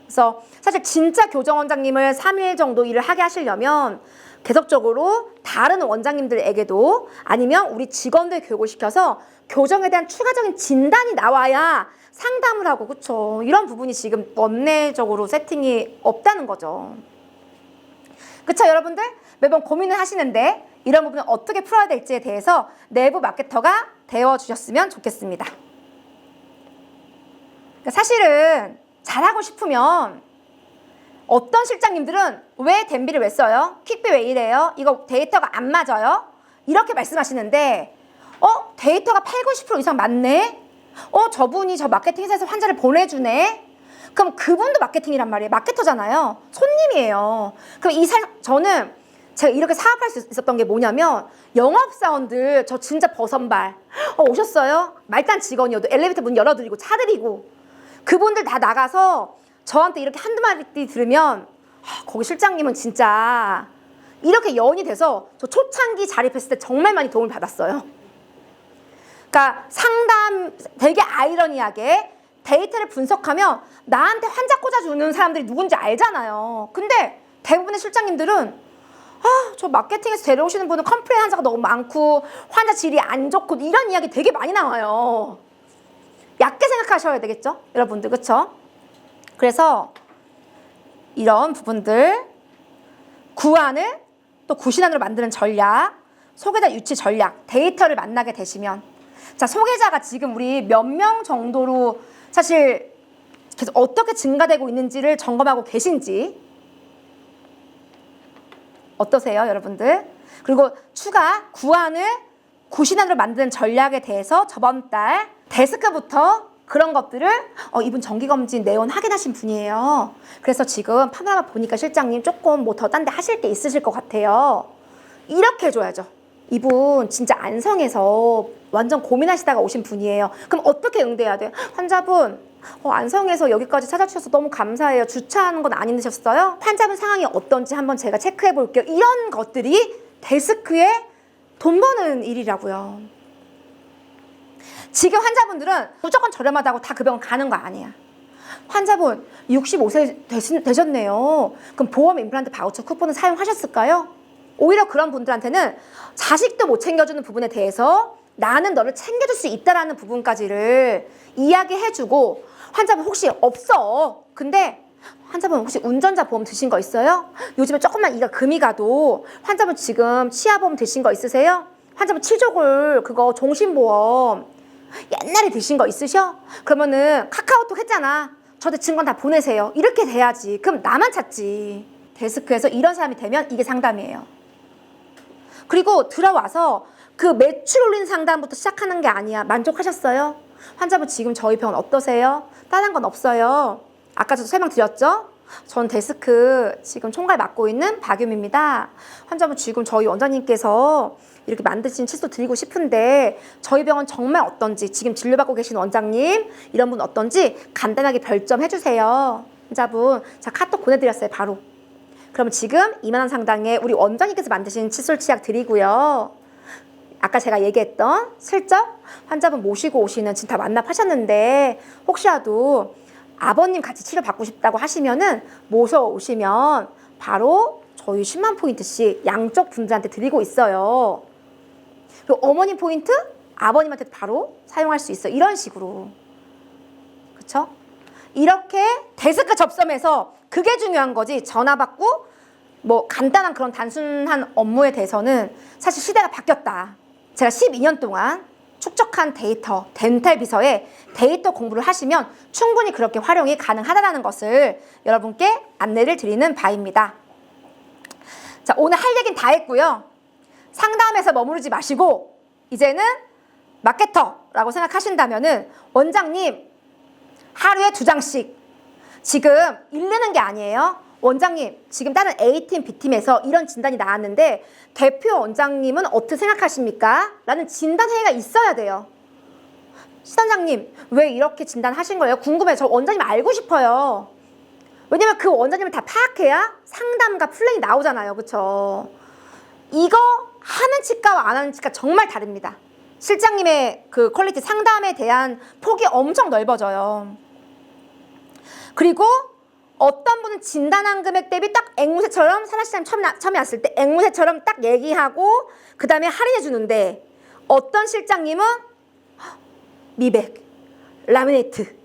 그래서 사실 진짜 교정 원장님을 3일 정도 일을 하게 하시려면 계속적으로 다른 원장님들에게도 아니면 우리 직원들 교육을 시켜서 교정에 대한 추가적인 진단이 나와야 상담을 하고, 그쵸? 이런 부분이 지금 원내적으로 세팅이 없다는 거죠. 그쵸, 여러분들? 매번 고민을 하시는데 이런 부분을 어떻게 풀어야 될지에 대해서 내부 마케터가 되어주셨으면 좋겠습니다. 그러니까 사실은 잘하고 싶으면 어떤 실장님들은 왜 덴비를 왜 써요? 퀵비 왜 이래요? 이거 데이터가 안 맞아요? 이렇게 말씀하시는데 데이터가 80, 90% 이상 맞네? 저분이 저 마케팅 회사에서 환자를 보내주네? 그럼 그분도 마케팅이란 말이에요. 마케터잖아요. 손님이에요. 그럼 저는 제가 이렇게 사업할 수 있었던 게 뭐냐면 영업사원들 저 진짜 버선발 오셨어요? 말단 직원이어도 엘리베이터 문 열어드리고 차드리고 그분들 다 나가서 저한테 이렇게 한두 마디 들으면 거기 실장님은 진짜 이렇게 연이 돼서 저 초창기 자립했을 때 정말 많이 도움을 받았어요. 그러니까 상담 되게 아이러니하게 데이터를 분석하면 나한테 환자 꽂아주는 사람들이 누군지 알잖아요. 근데 대부분의 실장님들은 저 마케팅에서 데려오시는 분은 컴플레인 환자가 너무 많고 환자 질이 안 좋고 이런 이야기 되게 많이 나와요. 얕게 생각하셔야 되겠죠? 여러분들 그쵸? 그래서 이런 부분들 구안을 또 구신안으로 만드는 전략, 소개자 유치 전략, 데이터를 만나게 되시면 자 소개자가 지금 우리 몇 명 정도로 사실 계속 어떻게 증가되고 있는지를 점검하고 계신지 어떠세요 여러분들? 그리고 추가 구안을 구신안으로 만드는 전략에 대해서 저번 달 데스크부터 그런 것들을 이분 정기검진 내원 확인하신 분이에요. 그래서 지금 파노라마 보니까 실장님 조금 뭐 더 딴 데 하실 게 있으실 것 같아요. 이렇게 해줘야죠. 이분 진짜 안성에서 완전 고민하시다가 오신 분이에요. 그럼 어떻게 응대해야 돼요? 환자분 안성에서 여기까지 찾아주셔서 너무 감사해요. 주차하는 건 안 힘드셨어요? 환자분 상황이 어떤지 한번 제가 체크해 볼게요. 이런 것들이 데스크에 돈 버는 일이라고요. 지금 환자분들은 무조건 저렴하다고 다 그 병원 가는 거 아니야. 환자분 65세 되셨네요. 그럼 보험 임플란트 바우처 쿠폰을 사용하셨을까요? 오히려 그런 분들한테는 자식도 못 챙겨주는 부분에 대해서 나는 너를 챙겨줄 수 있다라는 부분까지를 이야기해주고 환자분 혹시 없어. 근데 환자분 혹시 운전자 보험 드신 거 있어요? 요즘에 조금만 이가 금이 가도 환자분 지금 치아보험 드신 거 있으세요? 환자분 치조골 그거 종신보험 옛날에 드신 거 있으셔? 그러면은 카카오톡 했잖아. 저한테 증권 다 보내세요. 이렇게 돼야지. 그럼 나만 찾지. 데스크에서 이런 사람이 되면 이게 상담이에요. 그리고 들어와서 그 매출 올리는 상담부터 시작하는 게 아니야. 만족하셨어요? 환자분 지금 저희 병원 어떠세요? 다른 건 없어요. 아까 저도 설명드렸죠? 전 데스크 지금 총괄 맡고 있는 박유미입니다. 환자분 지금 저희 원장님께서 이렇게 만드신 칫솔 드리고 싶은데 저희 병원 정말 어떤지 지금 진료받고 계신 원장님 이런 분 어떤지 간단하게 별점 해주세요. 환자분 자 카톡 보내드렸어요 바로. 그러면 지금 2만 원 상당의 우리 원장님께서 만드신 칫솔 치약 드리고요. 아까 제가 얘기했던 슬쩍 환자분 모시고 오시는 지금 다 완납하셨는데 혹시라도 아버님 같이 치료받고 싶다고 하시면은 모셔오시면 바로 저희 10만 포인트씩 양쪽 분들한테 드리고 있어요. 그리고 어머님 포인트 아버님한테 바로 사용할 수 있어요. 이런 식으로. 그쵸? 이렇게 데스크 접점에서 그게 중요한 거지. 전화 받고 뭐 간단한 그런 단순한 업무에 대해서는 사실 시대가 바뀌었다. 제가 12년 동안 축적한 데이터, 덴탈 비서에 데이터 공부를 하시면 충분히 그렇게 활용이 가능하다는 것을 여러분께 안내를 드리는 바입니다. 자, 오늘 할 얘기는 다 했고요. 상담에서 머무르지 마시고 이제는 마케터라고 생각하신다면은 원장님 하루에 2장씩 지금 일르는 게 아니에요. 원장님 지금 다른 A팀, B팀에서 이런 진단이 나왔는데 대표 원장님은 어떻게 생각하십니까? 라는 진단회의가 있어야 돼요. 시단장님 왜 이렇게 진단하신 거예요? 궁금해요. 저 원장님 알고 싶어요. 왜냐면 그 원장님을 다 파악해야 상담과 플랜이 나오잖아요. 그쵸? 이거 하는 치과와 안 하는 치과 정말 다릅니다. 실장님의 그 퀄리티 상담에 대한 폭이 엄청 넓어져요. 그리고 어떤 분은 진단한 금액 대비 딱 앵무새처럼 산하시장님 처음에 왔을 때 앵무새처럼 딱 얘기하고 그 다음에 할인해 주는데 어떤 실장님은 미백, 라미네이트,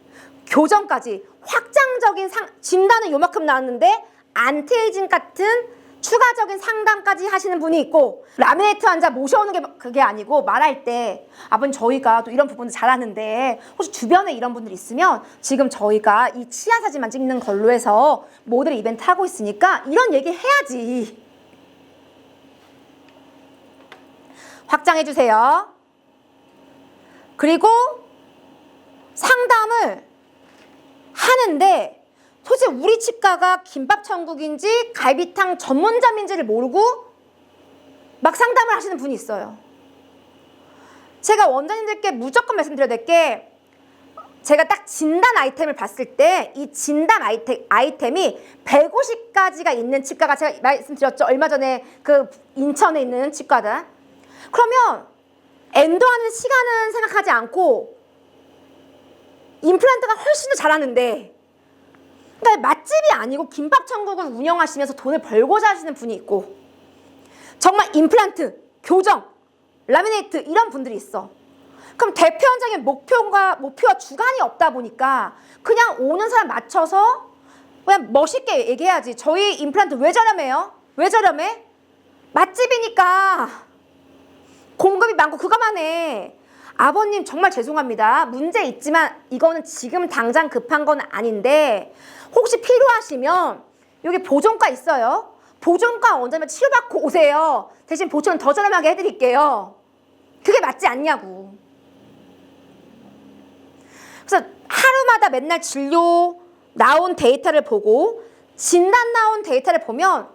교정까지 확장적인 진단은 요만큼 나왔는데 안티에이징 같은 추가적인 상담까지 하시는 분이 있고, 라미네이트 환자 모셔오는 게 그게 아니고 말할 때 아버님 저희가 또 이런 부분을 잘하는데 혹시 주변에 이런 분들 있으면 지금 저희가 이 치아 사진만 찍는 걸로 해서 모델 이벤트 하고 있으니까 이런 얘기 해야지. 확장해 주세요. 그리고 상담을 하는데 도대체 우리 치과가 김밥 천국인지 갈비탕 전문점인지를 모르고 막 상담을 하시는 분이 있어요. 제가 원장님들께 무조건 말씀드려야 될 게, 제가 딱 진단 아이템을 봤을 때 이 진단 아이템이 150가지가 있는 치과가, 제가 말씀드렸죠. 얼마 전에 그 인천에 있는 치과다. 그러면 엔도하는 시간은 생각하지 않고 임플란트가 훨씬 더 잘하는데, 그러니까 맛집이 아니고 김밥 천국을 운영하시면서 돈을 벌고자 하시는 분이 있고, 정말 임플란트, 교정, 라미네이트 이런 분들이 있어. 그럼 대표 원장의 목표와 주관이 없다 보니까 그냥 오는 사람 맞춰서 그냥 멋있게 얘기해야지. 저희 임플란트 왜 저렴해요? 왜 저렴해? 맛집이니까 공급이 많고 그거만 해. 아버님 정말 죄송합니다. 문제 있지만 이거는 지금 당장 급한 건 아닌데 혹시 필요하시면 여기 보존과 있어요. 보존과 원장님 치료받고 오세요. 대신 보초는 더 저렴하게 해드릴게요. 그게 맞지 않냐고. 그래서 하루마다 맨날 진료 나온 데이터를 보고 진단 나온 데이터를 보면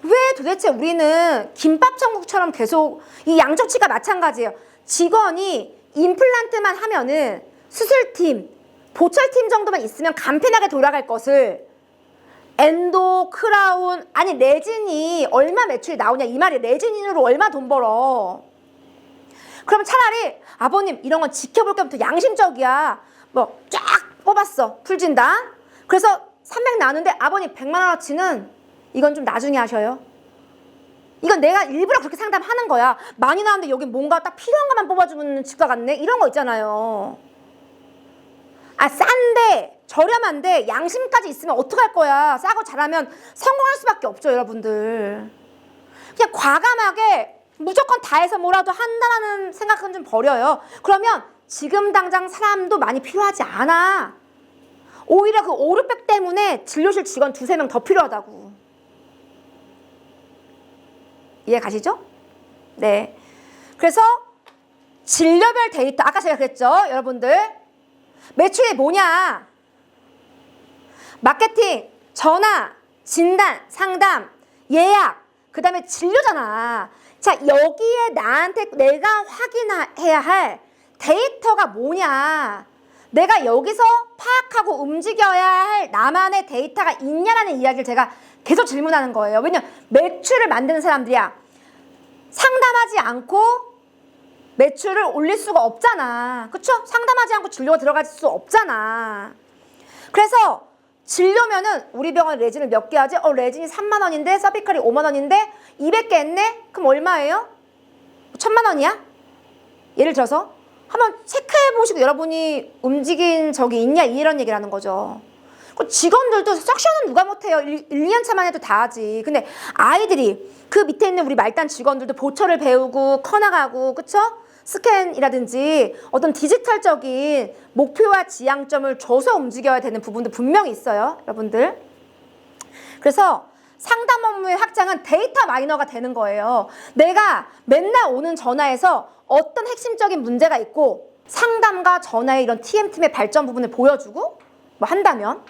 왜 도대체 우리는 김밥 천국처럼 계속, 이 양쪽치가 마찬가지예요. 직원이 임플란트만 하면은 수술팀, 보철팀 정도만 있으면 간편하게 돌아갈 것을 엔도, 크라운, 아니 레진이 얼마 매출이 나오냐 이 말이. 레진으로 얼마 돈 벌어. 그럼 차라리 아버님 이런 건 지켜볼 겸 더 양심적이야. 뭐 쫙 뽑았어 풀진단. 그래서 300 나왔는데 아버님 100만 원어치는 이건 좀 나중에 하셔요. 이건 내가 일부러 그렇게 상담하는 거야. 많이 나왔는데 여기 뭔가 딱 필요한 것만 뽑아주는 치과 같네. 이런 거 있잖아요. 아, 싼데 저렴한데 양심까지 있으면 어떡할 거야. 싸고 잘하면 성공할 수밖에 없죠, 여러분들. 그냥 과감하게 무조건 다 해서 뭐라도 한다는 생각은 좀 버려요. 그러면 지금 당장 사람도 많이 필요하지 않아. 오히려 그 5, 600 때문에 진료실 직원 2, 3명 더 필요하다고. 이해 가시죠? 네. 그래서 진료별 데이터, 아까 제가 그랬죠, 여러분들. 매출이 뭐냐? 마케팅, 전화, 진단, 상담, 예약, 그 다음에 진료잖아. 자, 여기에 나한테 내가 확인해야 할 데이터가 뭐냐? 내가 여기서 파악하고 움직여야 할 나만의 데이터가 있냐라는 이야기를 제가 계속 질문하는 거예요. 왜냐면 매출을 만드는 사람들이야. 상담하지 않고 매출을 올릴 수가 없잖아. 그쵸? 상담하지 않고 진료가 들어갈 수 없잖아. 그래서 진료면은 우리 병원 레진을 몇 개 하지? 레진이 3만 원인데 서비컬이 5만 원인데 200개 했네? 그럼 얼마예요? 1000만 원이야? 예를 들어서 한번 체크해 보시고 여러분이 움직인 적이 있냐 이런 얘기를 하는 거죠. 직원들도 석션은 누가 못해요. 1, 2년 차만 해도 다 하지. 근데 아이들이 그 밑에 있는 우리 말단 직원들도 보초를 배우고 커나가고, 그쵸? 스캔이라든지 어떤 디지털적인 목표와 지향점을 줘서 움직여야 되는 부분도 분명히 있어요, 여러분들. 그래서 상담 업무의 확장은 데이터 마이너가 되는 거예요. 내가 맨날 오는 전화에서 어떤 핵심적인 문제가 있고 상담과 전화의 이런 TM팀의 발전 부분을 보여주고 뭐 한다면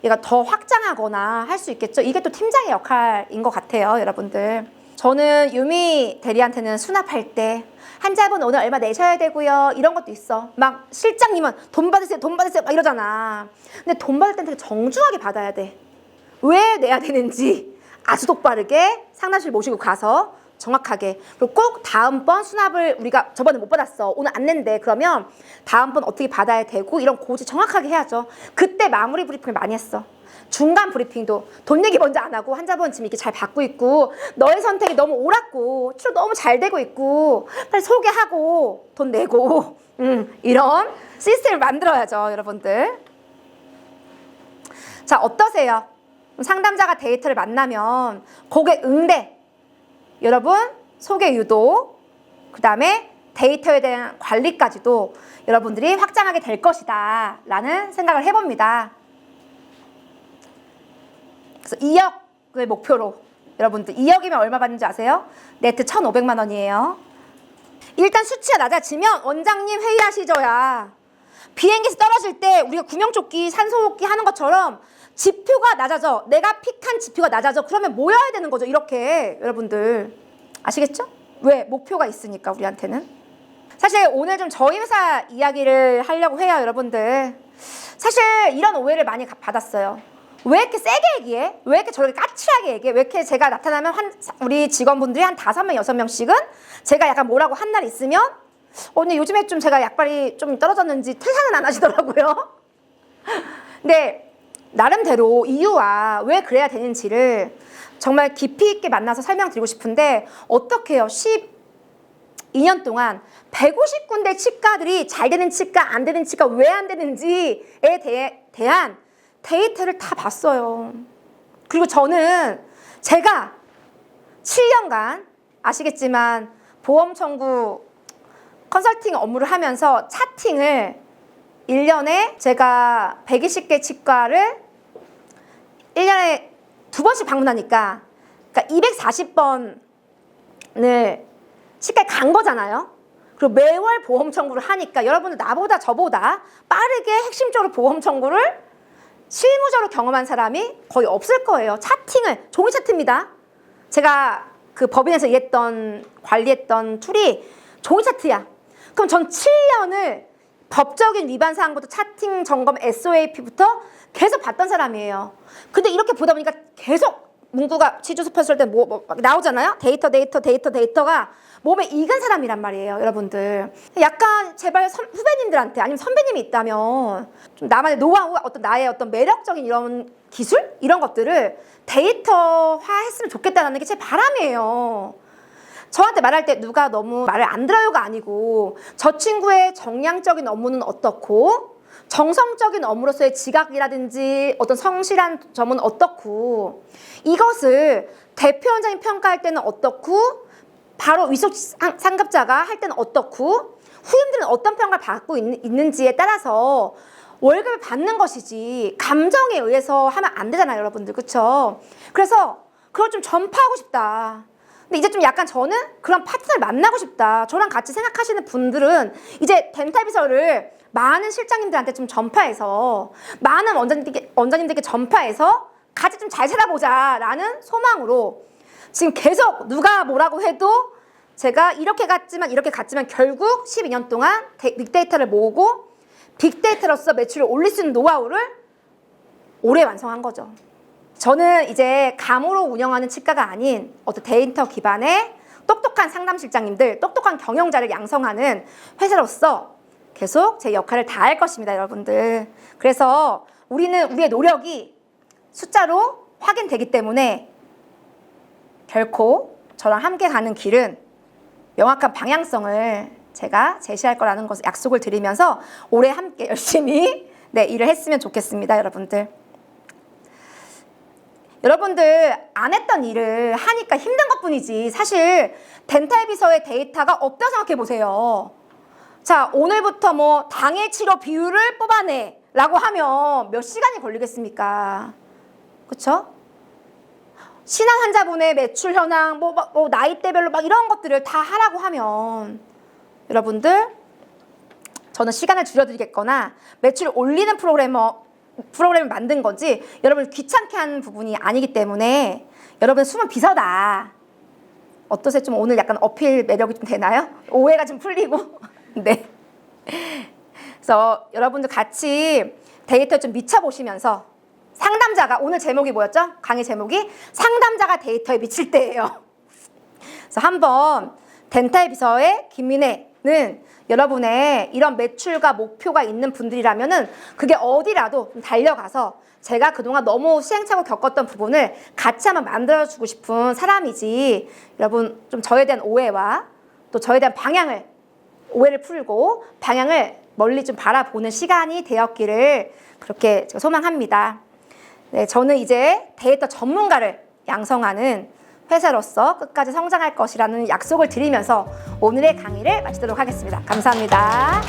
얘가 더 확장하거나 할 수 있겠죠. 이게 또 팀장의 역할인 것 같아요, 여러분들. 저는 유미 대리한테는 수납할 때 환자분 오늘 얼마 내셔야 되고요. 이런 것도 있어. 막 실장님은 돈 받으세요, 돈 받으세요 막 이러잖아. 근데 돈 받을 땐 되게 정중하게 받아야 돼. 왜 내야 되는지 아주 똑바르게 상담실 모시고 가서 정확하게. 그리고 꼭 다음번 수납을 우리가 저번에 못 받았어. 오늘 안 낸대. 그러면 다음번 어떻게 받아야 되고 이런 고지 정확하게 해야죠. 그때 마무리 브리핑을 많이 했어. 중간 브리핑도 돈 얘기 먼저 안 하고 환자분 지금 이렇게 잘 받고 있고 너의 선택이 너무 옳았고 치료 너무 잘 되고 있고 빨리 소개하고 돈 내고 이런 시스템을 만들어야죠, 여러분들. 자, 어떠세요? 상담자가 데이터를 만나면 고객 응대, 여러분 소개 유도, 그 다음에 데이터에 대한 관리까지도 여러분들이 확장하게 될 것이다 라는 생각을 해봅니다. 그래서 2억을 목표로, 여러분들 2억이면 얼마 받는지 아세요? 네트 1,500만 원이에요. 일단 수치가 낮아지면 원장님 회의하시죠야. 비행기에서 떨어질 때 우리가 구명조끼, 산소호흡기 하는 것처럼 지표가 낮아져. 내가 픽한 지표가 낮아져. 그러면 모여야 되는 거죠. 이렇게 여러분들 아시겠죠? 왜? 목표가 있으니까 우리한테는. 사실 오늘 좀 저희 회사 이야기를 하려고 해요. 여러분들 사실 이런 오해를 많이 받았어요. 왜 이렇게 세게 얘기해? 왜 이렇게 저렇게 까칠하게 얘기해? 왜 이렇게 제가 나타나면 우리 직원분들이 한 5명, 6명씩은 제가 약간 뭐라고 한 날 있으면 근데 요즘에 좀 제가 약발이 좀 떨어졌는지 퇴사는 안 하시더라고요. 근데 나름대로 이유와 왜 그래야 되는지를 정말 깊이 있게 만나서 설명드리고 싶은데 어떻게 해요? 12년 동안 150군데 치과들이 잘 되는 치과, 안 되는 치과, 왜 안 되는지에 대한 데이터를 다 봤어요. 그리고 저는 제가 7년간 아시겠지만 보험 청구 컨설팅 업무를 하면서 차팅을 1년에 제가 120개 치과를 1년에 2번씩 방문하니까 그러니까 240번을 치과에 간 거잖아요. 그리고 매월 보험 청구를 하니까 여러분들 나보다 저보다 빠르게 핵심적으로 보험 청구를 실무적으로 경험한 사람이 거의 없을 거예요. 차팅을, 종이 차트입니다. 제가 그 법인에서 관리했던 툴이 종이 차트야. 그럼 전 7년을 법적인 위반 사항부터 차팅 점검 SOAP부터 계속 봤던 사람이에요. 근데 이렇게 보다 보니까 계속 문구가 취주습했을 때 막 나오잖아요. 데이터가 몸에 익은 사람이란 말이에요. 여러분들 약간 제발 후배님들한테 아니면 선배님이 있다면 좀 나만의 노하우, 나의 어떤 매력적인 이런 기술 이런 것들을 데이터화했으면 좋겠다는 게 제 바람이에요. 저한테 말할 때 누가 너무 말을 안 들어요가 아니고 저 친구의 정량적인 업무는 어떻고 정성적인 업무로서의 지각이라든지 어떤 성실한 점은 어떻고 이것을 대표 원장님 평가할 때는 어떻고 바로 위속 상급자가 할 때는 어떻고 후임들은 어떤 평가를 받고 있는지에 따라서 월급을 받는 것이지 감정에 의해서 하면 안 되잖아요. 여러분들 그쵸? 그래서 그걸 좀 전파하고 싶다. 근데 이제 좀 약간 저는 그런 파트너를 만나고 싶다. 저랑 같이 생각하시는 분들은 이제 덴탈 비서를 많은 실장님들한테 좀 전파해서 많은 원장님들께 전파해서 같이 좀 잘 살아보자라는 소망으로 지금 계속 누가 뭐라고 해도 제가 이렇게 갔지만 결국 12년 동안 빅데이터를 모으고 빅데이터로서 매출을 올릴 수 있는 노하우를 올해 완성한 거죠. 저는 이제 감으로 운영하는 치과가 아닌 어떤 데이터 기반의 똑똑한 상담실장님들, 똑똑한 경영자를 양성하는 회사로서 계속 제 역할을 다할 것입니다, 여러분들. 그래서 우리는 우리의 노력이 숫자로 확인되기 때문에 결코 저랑 함께 가는 길은 명확한 방향성을 제가 제시할 거라는 것을 약속을 드리면서 올해 함께 열심히 일을 했으면 좋겠습니다, 여러분들. 여러분들 안 했던 일을 하니까 힘든 것뿐이지 사실 덴탈 비서의 데이터가 없다고 생각해 보세요. 자, 오늘부터 뭐 당일 치료 비율을 뽑아내 라고 하면 몇 시간이 걸리겠습니까? 그쵸? 신한 환자분의 매출 현황, 뭐 나이대별로 막 이런 것들을 다 하라고 하면 여러분들 저는 시간을 줄여드리겠거나 매출을 올리는 프로그램을 만든 거지 여러분을 귀찮게 하는 부분이 아니기 때문에 여러분 숨은 비서다. 어떠세요? 좀 오늘 약간 어필 매력이 좀 되나요? 오해가 좀 풀리고 네. 그래서 여러분들 같이 데이터 좀 미쳐보시면서 상담자가 오늘 제목이 뭐였죠? 강의 제목이 상담자가 데이터에 미칠 때예요. 그래서 한번 덴탈 비서의 김민혜는 여러분의 이런 매출과 목표가 있는 분들이라면은 그게 어디라도 좀 달려가서 제가 그동안 너무 시행착오 겪었던 부분을 같이 한번 만들어주고 싶은 사람이지 여러분 좀 저에 대한 오해와 또 저에 대한 오해를 풀고 방향을 멀리 좀 바라보는 시간이 되었기를 그렇게 제가 소망합니다. 네, 저는 이제 데이터 전문가를 양성하는 회사로서 끝까지 성장할 것이라는 약속을 드리면서 오늘의 강의를 마치도록 하겠습니다. 감사합니다.